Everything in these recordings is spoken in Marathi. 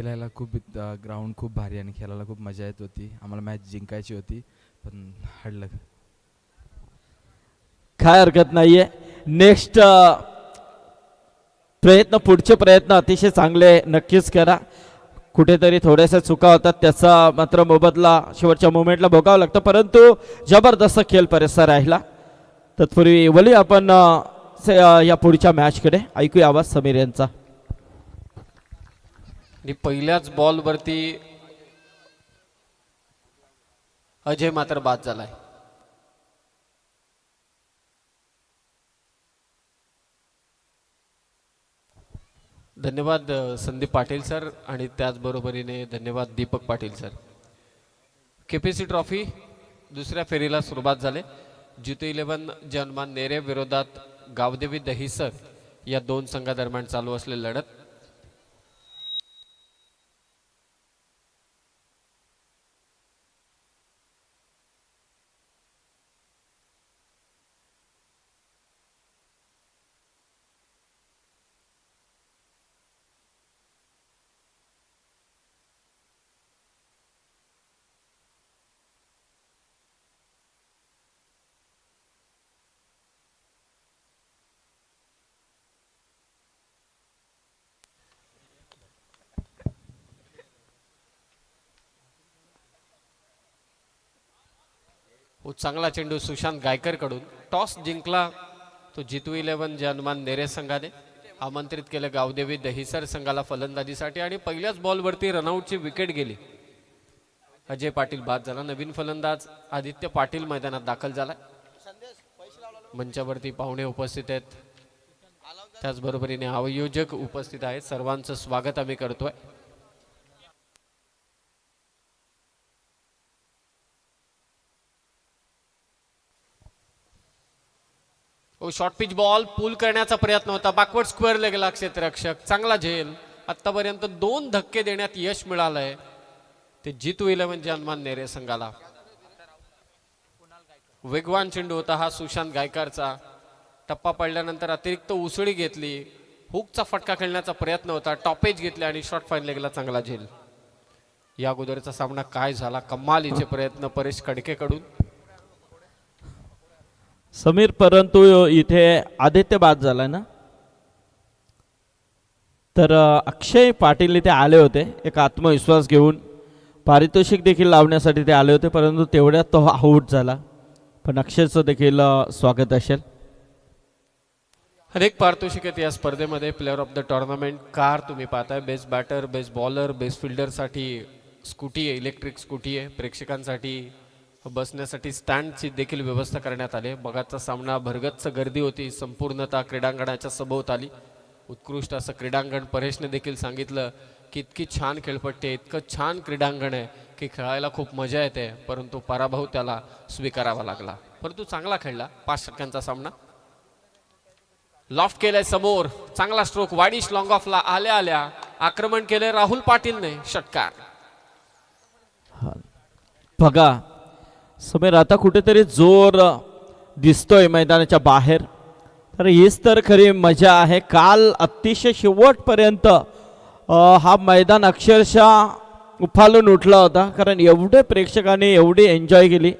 खेळायला खूप ग्राउंड खूप भारी आणि खेळायला खूप मजा येत होती. आम्हाला मॅच जिंकायची होती पण हरलं. काय हरकत नाहीये. नेक्स्ट प्रयत्न पुढचे प्रयत्न अतिशय चांगले नक्कीच करा. कुठेतरी थोड्याशा चुका होतात त्याचा मात्र मोबदला शेवटच्या मोमेंटला भोगावं लागतं, परंतु जबरदस्त खेळ परिसर राहिला. तत्पूर्वी वली आपण या पुढच्या मॅचकडे ऐकूया आवाज समीर यांचा. आणि पहिल्याच बॉलवरती अजय मात्र बाद झालाय. धन्यवाद संदीप पाटील सर आणि त्याचबरोबरीने धन्यवाद Deepak Patil sir. KPC trophy दुसऱ्या फेरीला सुरुवात झाली. जितू 11 जनमान नेरे विरोधात गावदेवी दहिसर या दोन संघादरम्यान चालू असलेली लढत. चांगला चेंडू सुशांत गायकर कडून. टॉस जिंकला तो जितू 11 जनमान नेरे संघाने. आमंत्रित केले गावदेवी दहिसर संघाला फलंदाजीसाठी आणि पहिल्याच बॉलवरती रनआउटची विकेट गेली. अजय पाटील बाद झाला. नवीन फलंदाज आदित्य पाटील मैदानात दाखल झाला. मंचावरती पाहुणे उपस्थित आहेत, त्याचबरोबरीने आयोजक उपस्थित आहेत. सर्वांचं स्वागत आम्ही करतोय. शॉर्ट पिच बॉल पूल करण्याचा प्रयत्न होता. बॅकवर्ड स्क्वेअर गेला क्षेत्ररक्षक. चांगला झेल. आतापर्यंत 2 धक्के देण्यात यश मिळालंय ते जितू 11 जनमान नेरे संघाला. वेगवान चेंडू होता हा सुशांत गायकरचा. टप्पा पडल्यानंतर अतिरिक्त उसळी घेतली. हुकचा फटका खेळण्याचा प्रयत्न होता. टॉपेज घेतले आणि शॉर्ट फाईन लेगला चांगला झेल. या अगोदरचा सामना काय झाला. कमालीचे प्रयत्न परेश खडकेकडून. समीर, परंतु इथे आदित्य बाद झालाय ना, तर अक्षय पाटील इथे आले होते एक आत्मविश्वास घेऊन. पारितोषिक देखील लावण्यासाठी ते आले होते, परंतु तेवढ्यात तो आऊट झाला. पण अक्षयचं देखील स्वागत असेल. अनेक पारितोषिक आहेत या स्पर्धेमध्ये. Player of the tournament car तुम्ही पाहताय. Best batter, best bowler, best फिल्डरसाठी स्कूटी आहे, इलेक्ट्रिक स्कूटी आहे. प्रेक्षकांसाठी बसण्यासाठी स्टँडची देखील व्यवस्था करण्यात आली. बघाचा सामना भरगच्च गर्दी होती संपूर्णतः क्रीडांगणाच्या सभोवताली. उत्कृष्ट असं क्रीडांगण. परेशने देखील सांगितलं की इतकी छान खेळपट्टी आहे, इतकं छान क्रीडांगण आहे की खेळायला खूप मजा येते, परंतु पराभव त्याला स्वीकारावा लागला. परंतु चांगला खेळला. 5 षटकांचा सामना. लॉफ्ट केलंय समोर. चांगला स्ट्रोक. वाडीश लॉंग ऑफला आल्या आल्या आक्रमण केलंय राहुल पाटीलने. षटकार. बघा समीर, आता कुठेतरी जोर दिसतोय मैदानाच्या बाहेर. तर हीच तर खरी मजा आहे. काल अतिशय शेवटपर्यंत हा मैदान अक्षरशः उफालून उठला होता, कारण एवढे प्रेक्षकांनी एवढी एन्जॉय केली,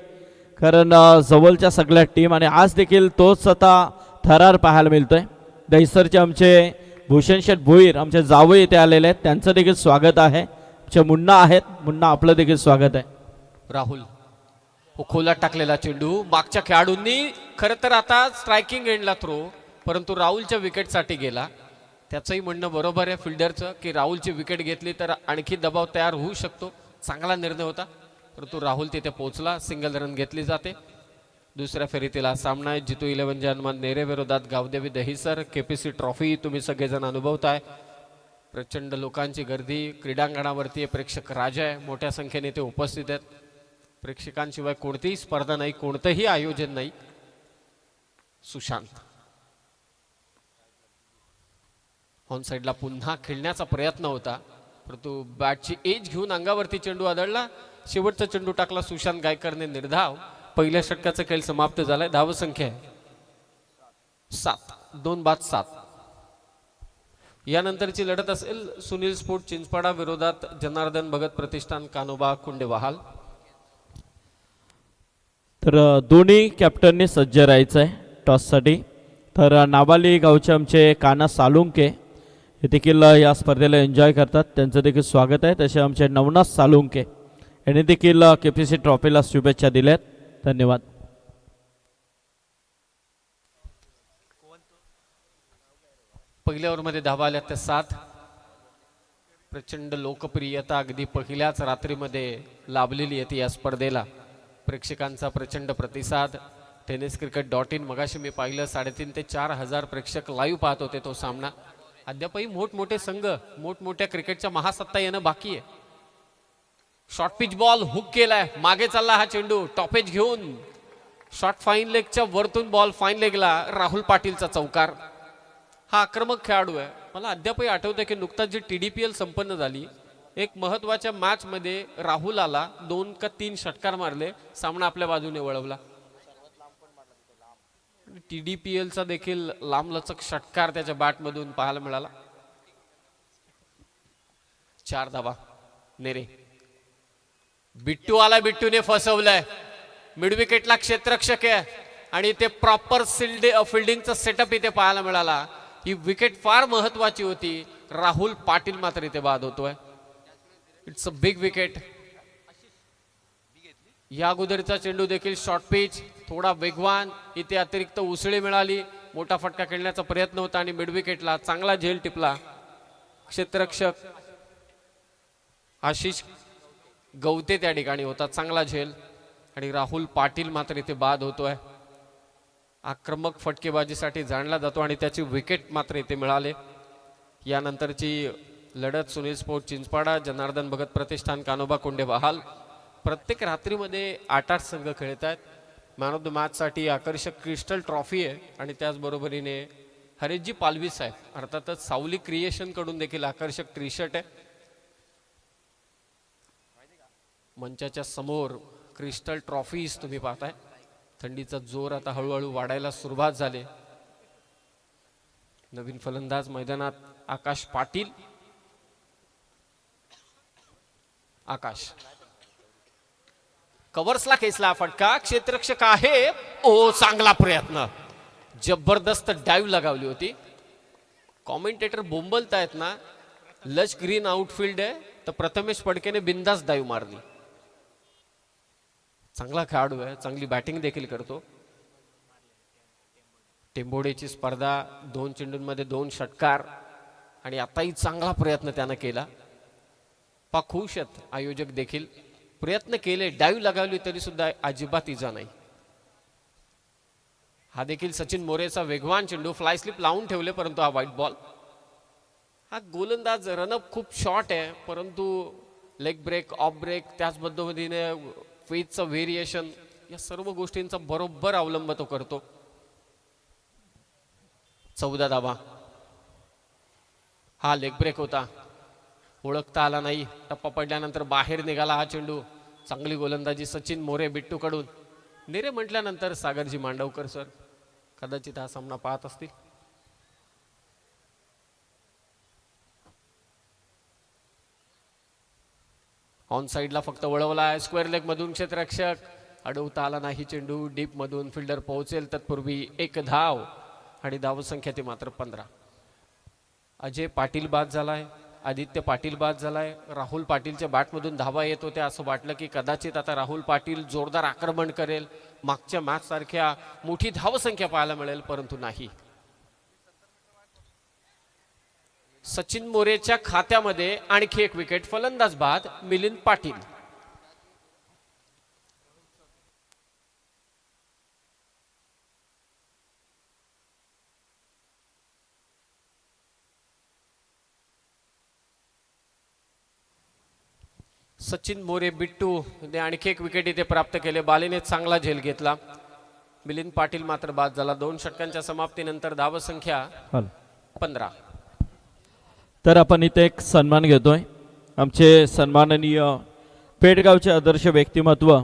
कारण जवळच्या सगळ्या टीम. आणि आज देखील तोच आता थरार पाहायला मिळतोय. दहिसरचे आमचे भूषण शेठ भोईर आमचे जावई इथे आलेले आहेत, त्यांचं देखील स्वागत आहे. आमचे मुन्ना आहेत, मुन्ना आपलं देखील स्वागत आहे. राहुल खोलात टाकलेला चेंडू. मागच्या खेळाडूंनी खरं तर आता स्ट्रायकिंग एंडला थ्रो, परंतु राहुलच्या विकेटसाठी गेला. त्याचंही म्हणणं बरोबर आहे फिल्डरचं की राहुलची विकेट घेतली तर आणखी दबाव तयार होऊ शकतो. चांगला निर्णय होता, परंतु राहुल तिथे पोहोचला. सिंगल रन घेतली जाते. दुसऱ्या फेरीतील हा सामना आहे. जितू 11 जनमान नेरे विरोधात गावदेवी दहिसर. केपीसी ट्रॉफी तुम्ही सगळेजण अनुभवताय. प्रचंड लोकांची गर्दी क्रीडांगणावरती. प्रेक्षक राजा आहे. मोठ्या संख्येने ते उपस्थित आहेत. प्रेक्षकांशिवाय कोणतीही स्पर्धा नाही, कोणतंही आयोजन नाही. सुशांत ऑन साइडला पुन्हा खेळण्याचा प्रयत्न होता, परंतु बॅटची एज घेऊन अंगावरती चेंडू आदळला. शेवटचा चेंडू टाकला सुशांत गायकरने निर्धाव. पहिल्या षटकाचा खेळ समाप्त झालाय. धावसंख्या आहे 7. 2 बाद 7. यानंतरची लढत असेल सुनील स्पोर्ट चिंचपाडा विरोधात जनार्दन भगत प्रतिष्ठान कानोबा कुंडेवाहाल. तर दोन्ही कॅप्टनने सज्ज राहायचं आहे टॉससाठी. तर नावाली गावचे आमचे काना सालुंके हे देखील या स्पर्धेला एन्जॉय करतात, त्यांचं देखील स्वागत आहे. तसे आमचे नवनाथ सालुंके यांनी देखील KPC ट्रॉफीला शुभेच्छा दिल्यात. धन्यवाद. पहिल्या ओव्हरमध्ये धावा आल्या त्या 7. प्रचंड लोकप्रियता अगदी पहिल्याच रात्रीमध्ये लाभलेली आहे या स्पर्धेला. प्रेक्षकांचा प्रचंड प्रतिसाद. TennisCricket.in मगाशी मी पाहिलं 3,500 ते 4,000 प्रेक्षक लाईव्ह पाहत होते तो सामना. अद्यापही मोठमोठे संघ मोठमोठ्या क्रिकेटच्या महासत्ता येणं बाकी आहे. शॉर्ट पिच बॉल हुक केलाय, मागे चालला हा चेंडू, टॉपेज घेऊन शॉर्ट फाईन लेगच्या वरतून बॉल फाईन लेगला. राहुल पाटीलचा चौकार. हा आक्रमक खेळाडू आहे. मला अद्यापही आठवतंय की नुकताच जी TDPL संपन्न झाली, एक महत्वाच्या मॅच मध्ये राहुल आला, 2 का 3 षटकार मारले, सामना आपल्या बाजूने वळवला. TDPLचा देखील लांबलचक षटकार त्याच्या बॅट मधून पाहायला मिळाला. 4 धावा. नेरे. बिट्टू आला, बिट्टूने फसवलंय. मिड विकेटला क्षेत्ररक्षक आहे आणि ते प्रॉपर फिल्डिंगचा सेटअप इथे पाहायला मिळाला. ही विकेट फार महत्वाची होती. राहुल पाटील मात्र इथे बाद होतोय. It's a big wicket. या अगोदरचा चेंडू देखील शॉर्ट पिच, थोडा वेगवान, इथे अतिरिक्त उसळी मिळाली. मोठा फटका खेळण्याचा प्रयत्न होता आणि मिड विकेटला चांगला झेल टिपला. क्षेत्ररक्षक आशिष गवते त्या ठिकाणी होता, चांगला झेल. आणि राहुल पाटील मात्र इथे बाद होतोय. आक्रमक फटकेबाजीसाठी जाणला जातो आणि त्याची विकेट मात्र इथे मिळाले. यानंतरची लढत सुनील स्पोर्ट चिंचपाडा जनार्दन भगत प्रतिष्ठान कानोबा कुंडेवाहाल. प्रत्येक रात्रीमध्ये 8-8 संघ खेळत आहेत. मॅन ऑफ द मॅच साठी आकर्षक क्रिस्टल ट्रॉफी आहे आणि त्याचबरोबरीने हरेशजी पालवी साहेब अर्थातच सावली क्रिएशन कडून देखील आकर्षक टी शर्ट आहे. मंचाच्या समोर क्रिस्टल ट्रॉफीज तुम्ही पाहताय. थंडीचा जोर आता हळूहळू वाढायला सुरुवात झाली. नवीन फलंदाज मैदानात आकाश पाटील. आकाश कव्हर्सला खेचला फटका, क्षेत्ररक्षक आहे. ओ चांगला प्रयत्न, जबरदस्त डाईव्ह लगावली होती. कॉमेंटेटर बोंबलतायत ना, लच ग्रीन आउटफील्ड आहे तर प्रथमेश फडकेने बिंदास डाईव्ह मारली. चांगला खेळाडू आहे, चांगली बॅटिंग देखील करतो. टेंबोडेची स्पर्धा, 2 चेंडूंमध्ये 2 षटकार आणि आताही चांगला प्रयत्न त्यानं केला. पा खुश आहेत आयोजक देखील. प्रयत्न केले, डाईव्ह लगावली तरी सुद्धा अजिबात इजा नाही. हा देखील सचिन मोरेचा वेगवान चेंडू, फ्लाय स्लिप लावून ठेवले परंतु हा व्हाईट बॉल. हा गोलंदाज रनअप खूप शॉर्ट आहे परंतु लेग ब्रेक, ऑफ ब्रेक, त्याच पद्धतीने फेजचं व्हेरिएशन, या सर्व गोष्टींचा बरोबर अवलंब तो करतो. 14 धावा. हा लेग ब्रेक होता, ओळखता आला नाही. टप्पा पडल्यानंतर बाहेर निघाला हा चेंडू. चांगली गोलंदाजी सचिन मोरे बिट्टू कडून. नेरे म्हटल्यानंतर सागरजी मांडवकर सर कदाचित हा सामना पाहत असतील. ऑन साइडला फक्त वळवला आहे. स्क्वेअर लेग मधून क्षेत्ररक्षक, अडवता आला नाही चेंडू. डीप मधून फिल्डर पोहोचेल तत्पूर्वी 1 धाव आणि धावसंख्या ती मात्र 15. अजय पाटील बाद झालाय, आदित्य पाटील बाद झालाय. राहुल पाटीलच्या बॅटमधून धावा येत होत्या. असं वाटलं की कदाचित आता राहुल पाटील जोरदार आक्रमण करेल, मागच्या मॅच सारख्या मोठी धावसंख्या पाहायला मिळेल परंतु नाही. सचिन मोरेच्या खात्यामध्ये आणखी एक विकेट. फलंदाज बाद मिलिंद पाटील. सचिन मोरे बिट्टू ने आणखी एक विकेट इथे प्राप्त केले. बालेने चांगला झेल घेतला. मिलिंद पाटील मात्र बाद झाला. 2 षटकांच्या समाप्तीनंतर धावसंख्या 15. तर आपण इथे एक सन्मान घेतोय. आमचे सन्माननीय पेडगावचे आदर्श व्यक्तिमत्व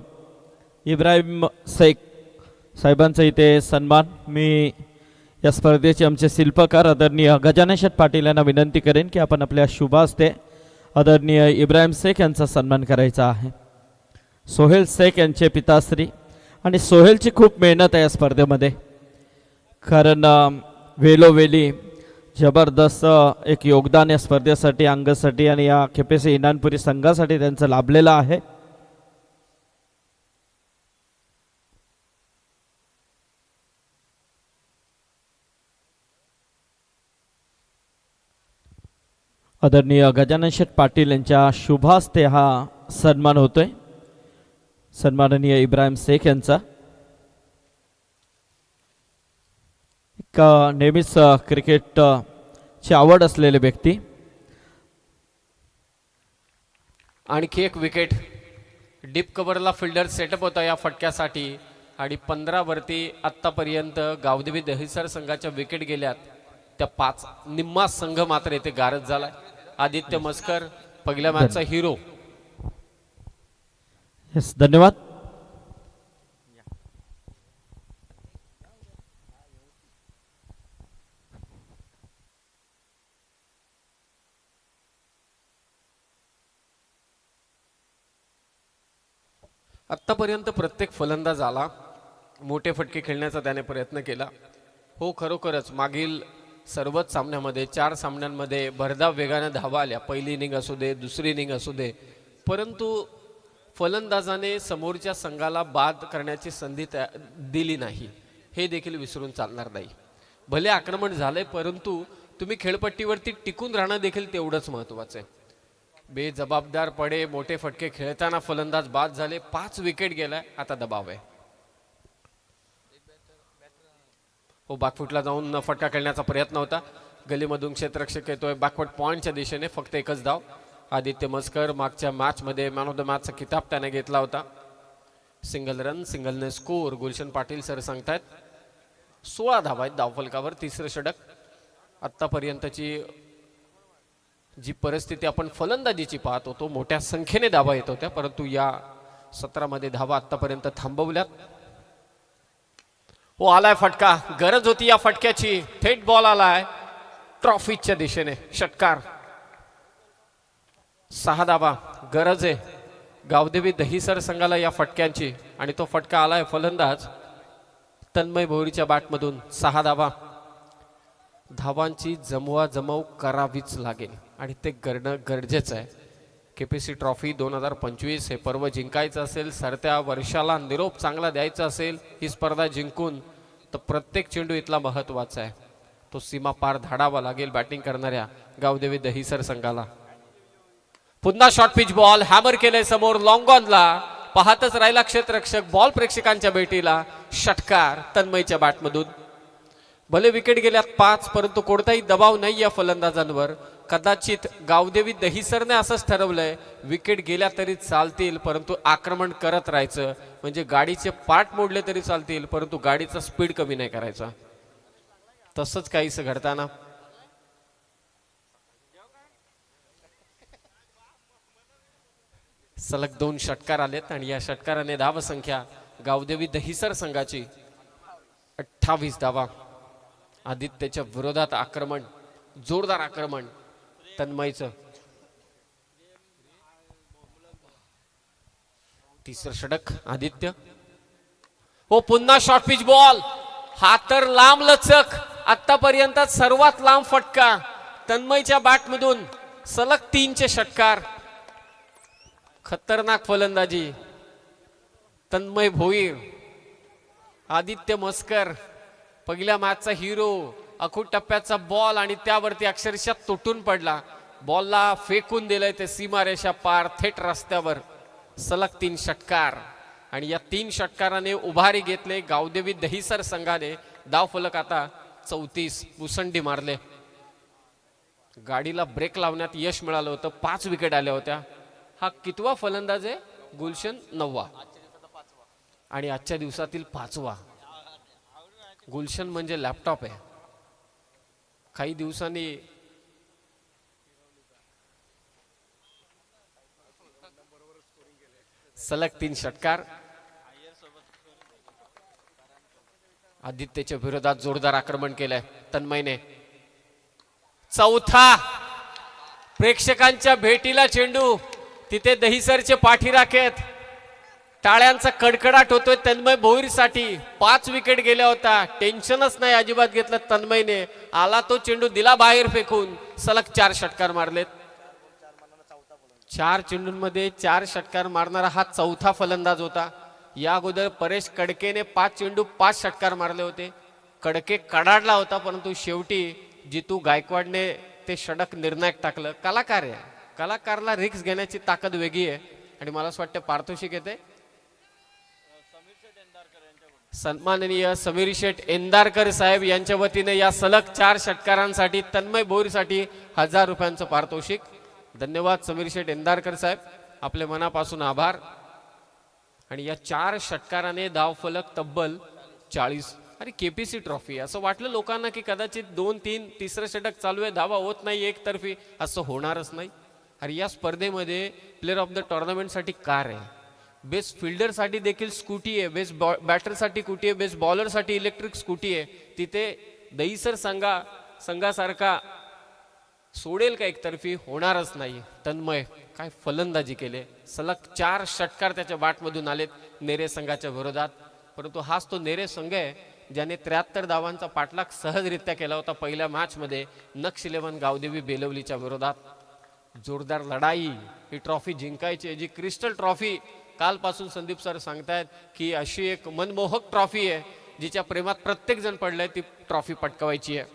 इब्राहिम शेख साहेबांचा इथे सन्मान. मी या स्पर्धेचे आमचे शिल्पकार आदरणीय गजानन शेठ पाटील यांना विनंती करेन की आपण आपल्या शुभ हस्ते आदरणीय इब्राहिम शेख यांचा सन्मान करायचा आहे. सोहेल शेख यांचे पिताश्री आणि सोहेलची खूप मेहनत आहे या स्पर्धेमध्ये, कारण वेलोवेली जबरदस्त एक योगदान या स्पर्धेसाठी अंगासाठी आणि या KPC इनानपुरी संघासाठी त्यांचं लाभलेलं आहे. आदरणीय गजानन शेठ पाटील यांच्या शुभास्ते हा सन्मान होतोय. सन्माननीय इब्राहिम शेख यांचा एक नेहमीच क्रिकेटची आवड असलेले व्यक्ती. आणखी एक विकेट. डीप कव्हरला फिल्डर सेटअप होता या फटक्यासाठी आणि 15 वरती आत्तापर्यंत गावदेवी दहिसर संघाच्या विकेट गेल्यात त्या 5. निम्मा संघ मात्र येथे गारद झालाय. आदित्य मस्कर पहिल्या मॅचचा हिरो. यस, धन्यवाद. आत्तापर्यंत प्रत्येक फलंदाज आला, मोठे फटके खेळण्याचा त्याने प्रयत्न केला. हो, खरोखरच मागील सर्वच सामन्यामध्ये 4 सामन्यांमध्ये भरधाव वेगाने धावा आल्या. पहिली इनिंग असू दे, दुसरी इनिंग असू दे, परंतु फलंदाजाने समोरच्या संघाला बाद करण्याची संधी दिली नाही. हे देखील विसरून चालणार नाही. भले आक्रमण झाले, परंतु तुम्ही खेळपट्टीवरती टिकून राहणं देखील तेवढंच महत्त्वाचं आहे. बेजबाबदारपणे मोठे फटके खेळताना फलंदाज बाद झाले. 5 विकेट गेलाय. आता दबाव आहे. हो, बॅकफुटला जाऊन फटका खेळण्याचा प्रयत्न होता. गलीमधून क्षेत्ररक्षक येतोय बॅकवर्ड पॉइंटच्या दिशेने. फक्त एकच धाव. आदित्य मस्कर मागच्या मॅचमध्ये मॅन ऑफ द मॅचचा किताब त्याने घेतला होता. सिंगल रन, सिंगलने स्कोर. गुलशन पाटील सर सांगतायत 16 धावा आहेत धावफलकावर. 3रं षटक. आत्तापर्यंतची जी परिस्थिती आपण फलंदाजीची पाहत होतो, मोठ्या संख्येने धावा येत होत्या, परंतु या सत्रामध्ये धावा आत्तापर्यंत थांबवल्यात. हो, आलाय फटका. गरज होती या फटक्याची. थेट बॉल आलाय ट्रॉफीच्या दिशेने. षटकार. 6 धावा गरज आहे गावदेवी दहिसर संघाला या फटक्यांची आणि तो फटका आलाय फलंदाज तन्मय भोईरच्या बॅटमधून. 6 धावा. धावांची जमवाजमव करावीच लागेल आणि ते करणं गरजेचं आहे. KPC ट्रॉफी 2025 हे पर्व जिंकायचं असेल, सरत्या वर्षाला निरोप चांगला द्यायचा असेल, ही स्पर्धा जिंकून, तर प्रत्येक चेंडू इथला महत्त्वाचा आहे. तो सीमा पार धाडावा लागेल बॅटिंग करणाऱ्या गावदेवी दहिसर संघाला. पुन्हा शॉर्ट पिच बॉल हॅमर केले समोर लॉंग ऑनला. पाहतच राहिला क्षेत्ररक्षक. बॉल प्रेक्षकांच्या भेटीला. षटकार तन्मयच्या बॅटमधून. भले विकेट गेल्यात 5, परंतु कोणताही दबाव नाही या फलंदाजांवर. कदाचित गावदेवी दहिसरने असंच ठरवलंय, विकेट गेल्या तरी चालतील, परंतु आक्रमण करत राहायचं. म्हणजे गाडीचे पार्ट मोडले तरी चालतील, परंतु गाडीचा स्पीड कमी नाही करायचा. तसंच काहीसं घडताना सलग 2 षटकार आलेत आणि या षटकाराने धावसंख्या गावदेवी दहिसर संघाची 28 धावा. आदित्यच्या विरोधात आक्रमण, जोरदार आक्रमण तन्मयचं. 3रं षटक आदित्य. हो, पुन्हा शॉर्ट पिच बॉल. हा तर लांब लचक. आतापर्यंत सर्वात लांब फटका तन्मयच्या बॅटमधून. सलग 3चे षटकार. खतरनाक फलंदाजी तन्मय भोईर. आदित्य मस्कर पहिल्या मॅचचा हिरो. अखूट टप्प्याचा बॉल आणि त्यावरती अक्षरशः तुटून पडला. बॉलला फेकून दिलंय ते सीमारेषा पार थेट रस्त्यावर. सलग 3 षटकार आणि या 3 षटकाराने उभारी घेतले गावदेवी दहिसर संघाने. धावफलक आता 34. मुसंडी मारले. गाडीला ब्रेक लावण्यात यश मिळालं होतं. 5 विकेट आल्या होत्या. हा कितवा फलंदाज आहे? गुलशन 9वा आणि आजच्या दिवसातील 5वा. गुलशन म्हणजे लॅपटॉप आहे. काही दिवसांनी सलग 3 षटकार. आदित्यच्या विरोधात जोरदार आक्रमण केलंय तन्मयने. चौथा प्रेक्षकांच्या भेटीला चेंडू, तिथे दहिसरचे पाठीराखेत. टाळ्यांचा कडकडाट होतोय तन्मय भोईरसाठी. 5 विकेट गेल्या होता, टेन्शनच नाही अजिबात घेतलं तन्मयने. आला तो चेंडू दिला बाहेर फेकून. सलग 4 षटकार मारलेत. 4 चेंडूंमध्ये 4 षटकार मारणारा हा चौथा फलंदाज होता. या अगोदर परेश कडकेने 5 चेंडू 5 षटकार मारले होते. कडके कडाडला होता, परंतु शेवटी जितू गायकवाडने ते षटक निर्णायक टाकलं. कलाकार आहे, कलाकारला रिक्स घेण्याची ताकद वेगळी आहे. आणि मला असं वाटतं पारितोषिक येते सन्माननीय समीर शेठ एंदारकर साहेब यांच्या वतीने या सलग 4 षटकारांसाठी तन्मय भोईरसाठी 1000 रुपयांचं पारितोषिक. धन्यवाद समीर शेठ एंदारकर साहेब, आपले मनापासून आभार. आणि या 4 षटकाराने धावफलक तब्बल 40. अरे केपीसी ट्रॉफी, असं वाटलं लोकांना की कदाचित 2-3 तिसरं षटक चालू आहे, धावा होत नाही एकतर्फी. असं होणारच नाही. अरे या स्पर्धेमध्ये प्लेअर ऑफ द टुर्नामेंटसाठी कार आहे, बेस्ट फिल्डरसाठी देखील स्कूटी आहे, बेस्ट बॅटरसाठी स्कूटी आहे, बेस्ट बॉलरसाठी इलेक्ट्रिक स्कूटी आहे. तिथे दहिसर संघासारखा सोडेल का एकतर्फी? होणारच नाही. तन्मय काय फलंदाजी केले. सलग 4 षटकार त्याच्या बॅटमधून आलेत नेरे संघाच्या विरोधात. परंतु हाच तो नेरे संघ आहे ज्याने 73 धावांचा पाठलाग सहजरित्या केला होता पहिल्या मॅचमध्ये नक्ष 11 गावदेवी बेलवलीच्या विरोधात. जोरदार लढाई, ही ट्रॉफी जिंकायची, जी क्रिस्टल ट्रॉफी कालपासून संदीप सर सांगतायत की अशी एक मनमोहक ट्रॉफी आहे जिच्या प्रेमात प्रत्येक जण पडलाय, ती ट्रॉफी पटकावायची आहे.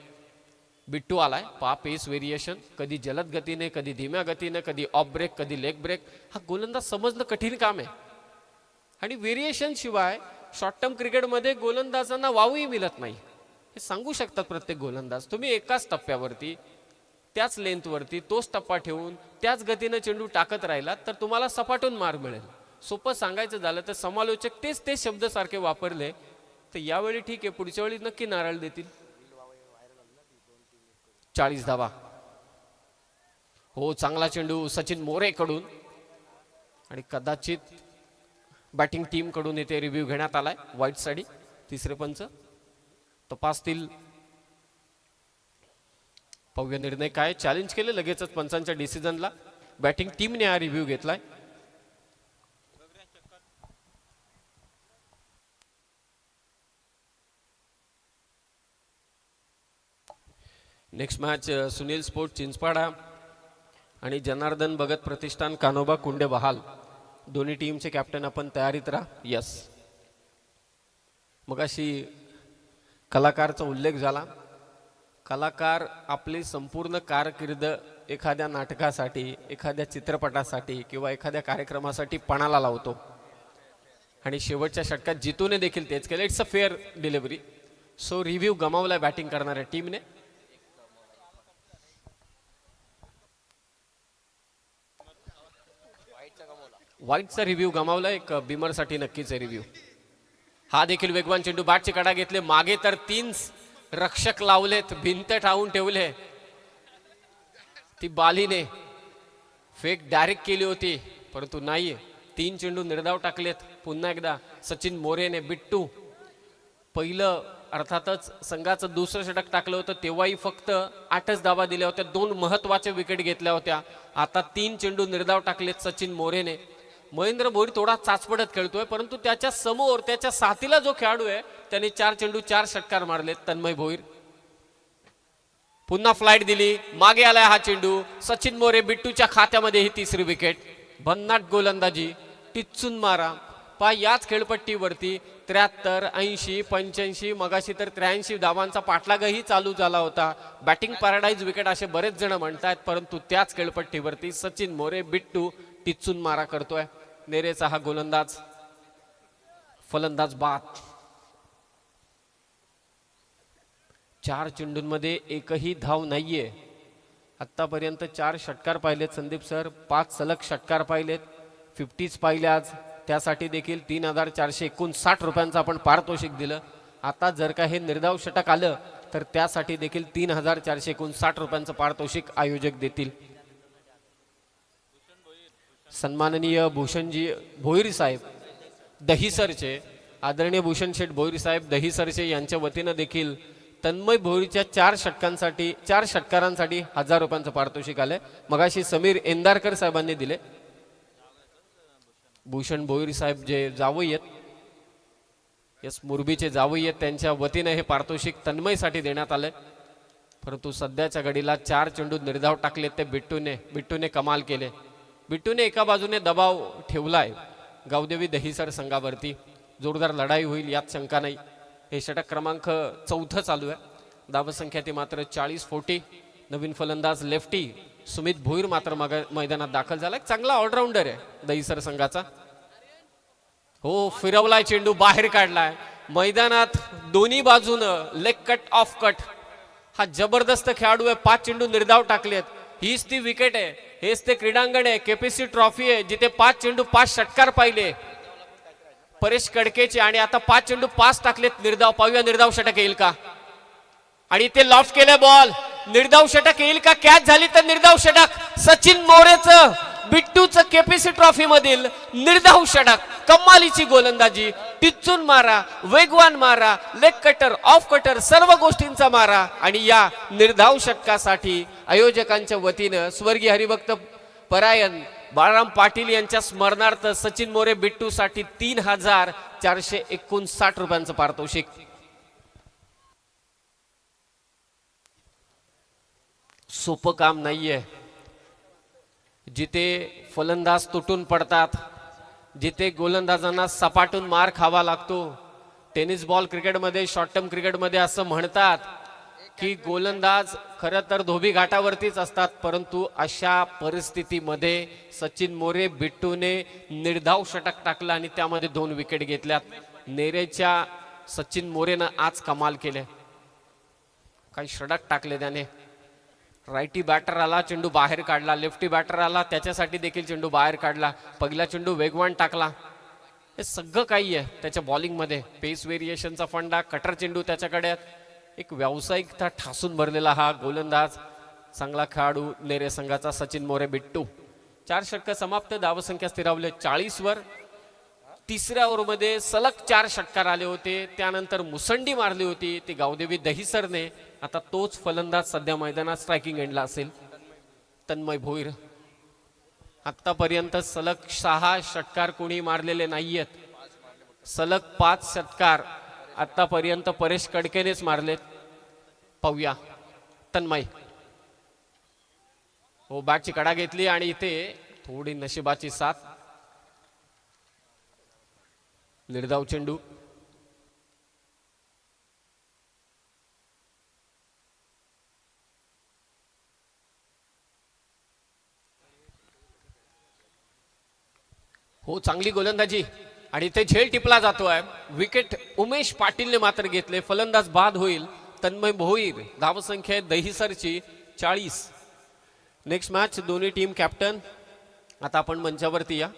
बिट्टू आलाय, पेस व्हेरिएशन, कधी जलद गतीने, कधी धीम्या गतीने, कधी ऑफ ब्रेक, कधी लेग ब्रेक. हा गोलंदाज समजणं कठीण काम आहे. आणि व्हेरिएशन शिवाय शॉर्ट टर्म क्रिकेटमध्ये गोलंदाजांना वावही मिळत नाही, हे सांगू शकतात प्रत्येक गोलंदाज. तुम्ही एकाच टप्प्यावरती, त्याच लेंथवरती तोच टप्पा ठेवून त्याच गतीने चेंडू टाकत राहिला तर तुम्हाला सपाटून मार मिळेल. सोपं सांगायचं झालं तर समालोचक तेच शब्द सारखे वापरले तर यावेळी ठीक आहे, पुढच्या वेळी नक्की नारळ देतील. 40 धावा. हो, चांगला चेंडू सचिन मोरे कडून. आणि कदाचित बॅटिंग टीम कडून इथे रिव्ह्यू घेण्यात आलाय. वाईट साडी तिसरे पंच तपासतील. पाहूया निर्णय काय. चॅलेंज केले लगेचच पंचांच्या डिसिजनला. बॅटिंग टीमने हा रिव्ह्यू घेतलाय. Next match Sunil sport Chinchpada आणि जनार्दन भगत प्रतिष्ठान कानोबा कुंडे बहाल. दोन्ही टीमचे कॅप्टन आपण तयारीत राहा. यस, मग अशी कलाकारचा उल्लेख झाला. कलाकार आपली संपूर्ण कारकीर्द एखाद्या नाटकासाठी, एखाद्या चित्रपटासाठी किंवा एखाद्या कार्यक्रमासाठी पणाला लावतो. आणि शेवटच्या षटकात जितूने देखील तेच केलं. It's a fair delivery. So review गमावलाय बॅटिंग करणाऱ्या टीमने. व्हाईटचा रिव्ह्यू गमावला. एक बिमरसाठी नक्कीच आहे रिव्ह्यू. हा देखील वेगवान चेंडू, बॅटची कडा घेतले मागे तर 3 रक्षक लावलेत, भिंत ठावून ठेवले. ती बालीने फेक डायरेक्ट केली होती परंतु नाही. 3 चेंडू निर्धाव टाकलेत. पुन्हा एकदा सचिन मोरेने. बिट्टू पहिलं अर्थातच संघाचं दुसरं षटक टाकलं होतं तेव्हाही फक्त 8च धावा दिल्या होत्या. 2 महत्वाच्या विकेट घेतल्या होत्या. आता 3 चेंडू निर्धाव टाकलेत सचिन मोरेने. महेंद्र भोईर थोडा चाचपडत खेळतोय परंतु त्याच्या समोर त्याच्या साथीला जो खेळाडू आहे त्याने 4 चेंडू 4 षटकार मारलेत. तन्मय भोईर पुन्हा फ्लाइट दिली, मागे आलाय हा चेंडू. सचिन मोरे बिट्टूच्या खात्यामध्ये ही 3री विकेट. भन्नाट गोलंदाजी, टिच्चून मारा. याच खेळपट्टीवरती 73, 80, 85, मगाशी तर 83 धावांचा पाठलागही चालू झाला होता. बॅटिंग पॅराडाईज विकेट असे बरेच जण म्हणतात परंतु त्याच खेळपट्टीवरती सचिन मोरे बिट्टू टिच्चून मारा करतोय. नेरेचा हा गोलंदाज, फलंदाज बाद. 4 चेंडूंमध्ये एकही धाव नाहीये. आतापर्यंत 4 षटकार पाहिलेत संदीप सर, 5 सलग षटकार पाहिलेत, 50s पाहिले आज. त्यासाठी देखील 3459 रुपयांचं आपण पारितोषिक दिलं. आता जर का हे निर्धाव षटक आलं तर त्यासाठी देखील 3459 रुपयांचं पारितोषिक आयोजक देतील. सन्माननीय भूषणजी भोईर साहेब दहिसरचे आदरणीय भूषण शेठ भोईर साहेब दहिसरचे यांच्या वतीनं देखील तन्मय भोईरच्या 4 षटकारांसाठी 1000 रुपयांचं पारितोषिक आलंय. मगाशी समीर एंदारकर साहेबांनी दिले. भूषण भोईर साहेब जे जावई आहेत, यस मुरबीचे जावई आहेत, त्यांच्या वतीने हे पारितोषिक तन्मयसाठी देण्यात आले. परंतु सध्याच्या घडीला 4 चेंडू निर्धाव टाकले ते बिट्टूने कमाल केले. बिट्टूने एका बाजूने दबाव ठेवलाय गावदेवी दहिसर संघावरती. जोरदार लढाई होईल यात शंका नाही. हे षटक क्रमांक 4 चालू आहे. धावसंख्या ती मात्र 40-40. नवीन फलंदाज लेफ्टी सुमित भोईर मात्र मैदानात दाखल झाला. चांगला ऑलराऊंडर आहे दहिसर संघाचा. हो, फिरवलाय चेंडू, बाहेर काढलाय. मैदानात दोन्ही बाजूनं लेग कट ऑफ कट हा जबरदस्त खेळाडू आहे. 5 चेंडू निर्धाव टाकलेत. हीच ती विकेट आहे, हेच ते क्रीडांगण आहे, केपीसी ट्रॉफी आहे, जिथे 5 चेंडू 5 षटकार पाहिले परेश कडकेचे. आणि आता 5 चेंडू 5 टाकलेत निर्धाव. पाहूया निर्धाव षटक येईल का. आणि ते लॉफ्ट केले बॉल. निर्धाव षटक येईल का. कॅच झाली तर निर्धाव षटक. सचिन मोरेचं बिट्टूचं केपीसी ट्रॉफी मधील निर्धाव षटक. कमालीची गोलंदाजी. टिच्चून मारा, वेगवान मारा, लेग कटर, ऑफ कटर, सर्व गोष्टींचा मारा. आणि या निर्धाव षटकासाठी आयोजकांच्या वतीनं स्वर्गीय हरिभक्त परायण बाळराम पाटील यांच्या स्मरणार्थ सचिन मोरे बिट्टूसाठी 3459 रुपयांचं पारितोषिक. सोपं काम नाहीये. जिथे फलंदाज तुटून पडतात, जिथे गोलंदाजांना सपाटून मार खावा लागतो. टेनिस बॉल क्रिकेटमध्ये, शॉर्ट टर्म क्रिकेटमध्ये असं म्हणतात की गोलंदाज खरं तर धोबी घाटावरतीच असतात. परंतु अशा परिस्थितीमध्ये सचिन मोरे बिट्टूने निर्धाव षटक टाकलं आणि त्यामध्ये 2 विकेट घेतल्यात. नेरेच्या सचिन मोरेनं आज कमाल केले. काही षटक टाकले त्याने. रायटी बॅटर आला, चेंडू बाहेर काढला. लेफ्टी बॅटर आला, त्याच्यासाठी देखील चेंडू बाहेर काढला. पहिला चेंडू वेगवान टाकला. हे सगळं काही आहे त्याच्या बॉलिंगमध्ये. पेस व्हेरिएशनचा फंडा, कटर चेंडू त्याच्याकडे. एक व्यावसायिकता ठासून भरलेला हा गोलंदाज, चांगला खेळाडू नेरे संघाचा सचिन मोरे बिट्टू. 4 षटकं समाप्त. धावसंख्या स्थिरावले 40 वर. तिसऱ्या ओव्हरमध्ये सलग 4 षटकार आले होते. त्यानंतर मुसंडी मारली होती ती गावदेवी दहिसरने. आता तोच फलंदाज सध्या मैदानात स्ट्रायकिंग एंडला असेल, तन्मय भोईर. आतापर्यंत सलग 6 षटकार कोणी मारलेले नाहीयेत. सलग 5 षटकार आतापर्यंत परेश कडकेनेच मारलेत. पाहूया तन्मय. हो, बॅटची कडा घेतली आणि इथे थोडी नशिबाची साथ. निर्धाव चेंडू. हो, चांगली गोलंदाजी आणि ते झेल टिपला जातोय. विकेट उमेश पाटीलने मात्र घेतले. फलंदाज बाद होईल तन्मय भोईर. धावसंख्या दहिसरची 40. नेक्स्ट मॅच दोन्ही टीम कॅप्टन. आता आपण मंचावरती या.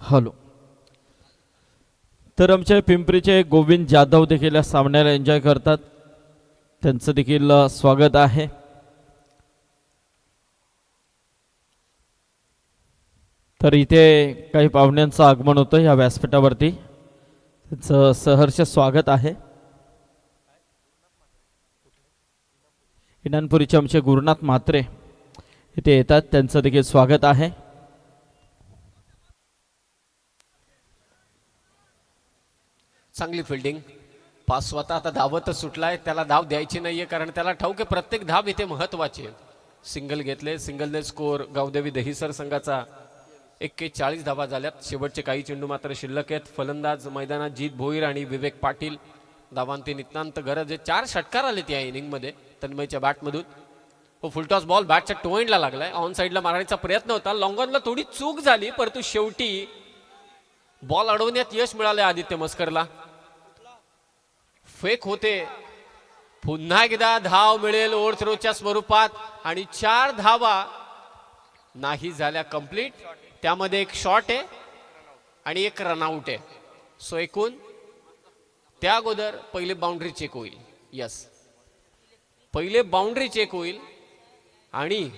हॅलो. तर आमचे पिंपरीचे गोविंद जाधव देखील या सामन्याला एन्जॉय करतात. त्यांचं देखील स्वागत आहे. तर इथे काही पाहुण्यांचं आगमन होतं या व्यासपीठावरती. त्यांचं सहर्ष स्वागत आहे. इनानपुरीचे आमचे गुरुनाथ म्हात्रे इथे येतात. त्यांचं देखील स्वागत आहे. चांगली फिल्डिंग. पास स्वतः आता धावतच सुटलाय. त्याला धाव द्यायची नाहीये कारण त्याला ठाऊक आहे प्रत्येक धाव इथे महत्वाची आहे. सिंगल घेतले. सिंगलने स्कोर गावदेवी दहिसर संघाचा 41 धावा झाल्यात. शेवटचे काही चेंडू मात्र शिल्लक आहेत. फलंदाज मैदानात जीत भोईर आणि विवेक पाटील. धावांची नितांत गरज आहे. 4 षटकार आलेत या इनिंगमध्ये तन्मयच्या बॅटमधून. हो, फुलटॉस बॉल बॅटच्या टोएंडला लागलाय. ऑन साईडला मारायचा प्रयत्न होता. लॉंगॉनला थोडी चूक झाली परंतु शेवटी बॉल अडवण्यात यश मिळाले आदित्य मस्करला. फेक होते. पुन्हा एकदा धाव मिळेल ओव्हर थ्रोच्या स्वरूपात आणि 4 धावा नाही झाल्या कंप्लीट. त्यामध्ये एक शॉट आहे आणि एक रनआउट आहे. सो एकूण त्या अगोदर पहिले बाउंड्री चेक होईल. यस, पहिले बाउंड्री चेक होईल आणि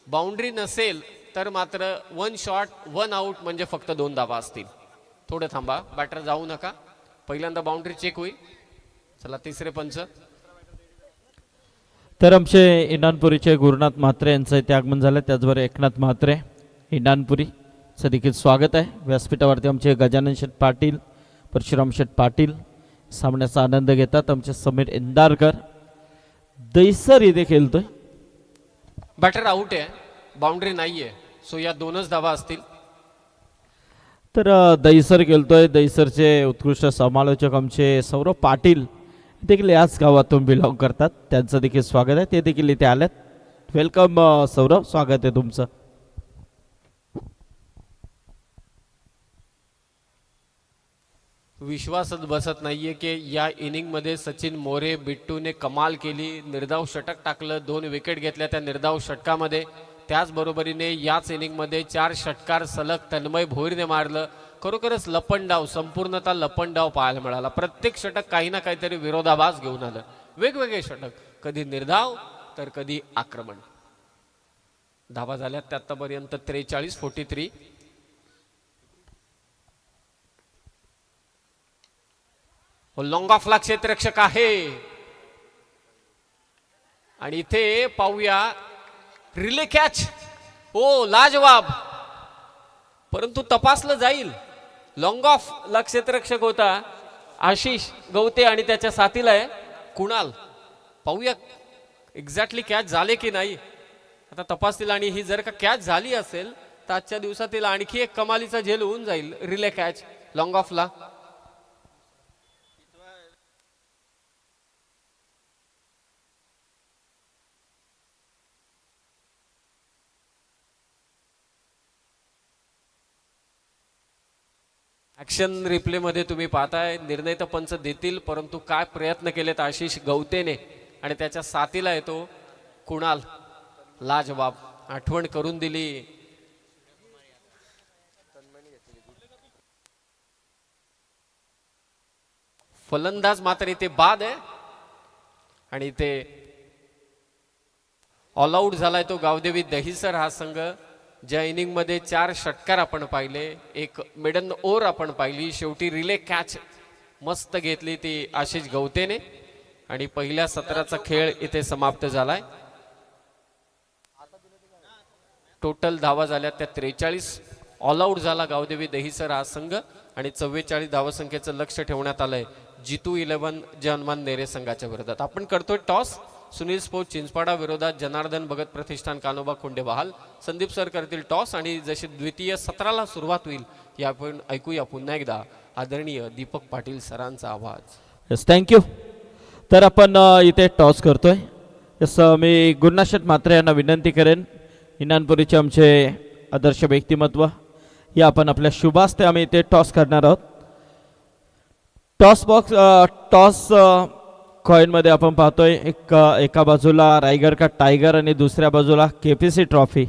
बाउंड्री नसेल तर मात्र 1 शॉट 1 आउट म्हणजे फक्त 2 धावा असतील. थोडं थांबा, बॅटर जाऊ नका. पहिल्यांदा बाउंड्री चेक होईल. चला तिसरे पंच. तर आमचे इनानपुरीचे गुरुनाथ म्हात्रे यांचं इथे आगमन झालं. त्याचबरोबर एकनाथ म्हात्रे इनानपुरीचं देखील स्वागत आहे. व्यासपीठावरती आमचे गजानन शेठ पाटील, परशुराम शेठ पाटील सामन्याचा आनंद घेतात. आमचे समीर इंदारकर. दहिसर इथे खेळतोय. बॅटर आउट आहे, बाउंड्री नाहीये. सो या 2च धावा असतील. तर दहिसर खेळतोय. दहिसरचे उत्कृष्ट समालोचक आमचे सौरभ पाटील देखील याच गावातून बिलॉंग करतात. त्यांचं देखील स्वागत आहे. ते देखील इथे आलेत. वेलकम सौरभ, स्वागत आहे तुमचं. विश्वासच बसत नाहीये की या इनिंगमध्ये सचिन मोरे बिट्टूने कमाल केली. निर्धाव षटक टाकलं, 2 विकेट घेतल्या त्या निर्धाव षटकामध्ये. त्याचबरोबरीने याच इनिंगमध्ये 4 षटकार सलग तन्मय भोईरने मारलं. खरोखरच लपंडाव, संपूर्णतः लपंडाव पाहायला मिळाला. प्रत्येक षटक काही ना काहीतरी विरोधाभास घेऊन आलं. वेगवेगळे षटक, कधी निर्धाव तर कधी आक्रमण. धावा झाल्यात त्या आतापर्यंत 43-43. लॉंग ऑफला क्षेत्ररक्षक आहे आणि इथे पाहूया रिले कॅच. ओ लाजवाब, परंतु तपासलं जाईल. लॉंग ऑफ ला क्षेत्ररक्षक होता आशिष गवते आणि त्याच्या साथीला आहे कुणाल. पाहूया एक्झॅक्टली कॅच झाले की नाही, आता तपासतील. आणि ही जर का कॅच झाली असेल तर आजच्या दिवसातील आणखी एक कमालीचा झेल होऊन जाईल. रिले कॅच लॉंग ऑफला. ऍक्शन रिप्ले मध्ये तुम्ही पाहताय, निर्णय तर पंच देतील, परंतु काय प्रयत्न केलेत आशिष गवतेने आणि त्याच्या साथीला येतो कुणाल. लाजवाब आठवण करून दिली. फलंदाज मात्र इथे बाद आहे आणि इथे ऑल आउट झालाय तो गावदेवी दहिसर हा संघ. ज्या इनिंग मध्ये 4 षटकार आपण पाहिले, एक मिडन ओव्हर आपण पाहिली, शेवटी रिले कॅच मस्त घेतली ती आशिष गवतेने आणि पहिल्या सत्राचा खेळ इथे समाप्त झालाय. टोटल धावा झाल्या त्या 43. ऑल आउट झाला गावदेवी दहिसर हा संघ आणि 44 धावसंख्येचं लक्ष ठेवण्यात आलंय जितू 11 जनमान नेरे संघाच्या विरोधात. आपण करतोय टॉस. सुनील स्पोर्ट चिंचपाडा विरोधात जनार्दन भगत प्रतिष्ठान कानोबा खोंडे बहाल. संदीप सर करतील टॉस आणि जशी द्वितीय सत्राला सुरुवात होईल या आपण ऐकूया पुन्हा एकदा आदरणीय दीपक पाटील सरांचा आवाज. Yes, thank you. तर आपण इथे टॉस करतोय. यस, मी गुरुनाथ शेठ म्हात्रे यांना विनंती करेन, इनानपुरीचे आमचे आदर्श व्यक्तिमत्व, या आपण आपल्या शुभास्ते आम्ही इथे टॉस करणार आहोत. टॉस बॉक्स, टॉस कॉईनमध्ये आपण पाहतोय एका बाजूला रायगड का टायगर आणि दुसऱ्या बाजूला KPC ट्रॉफी.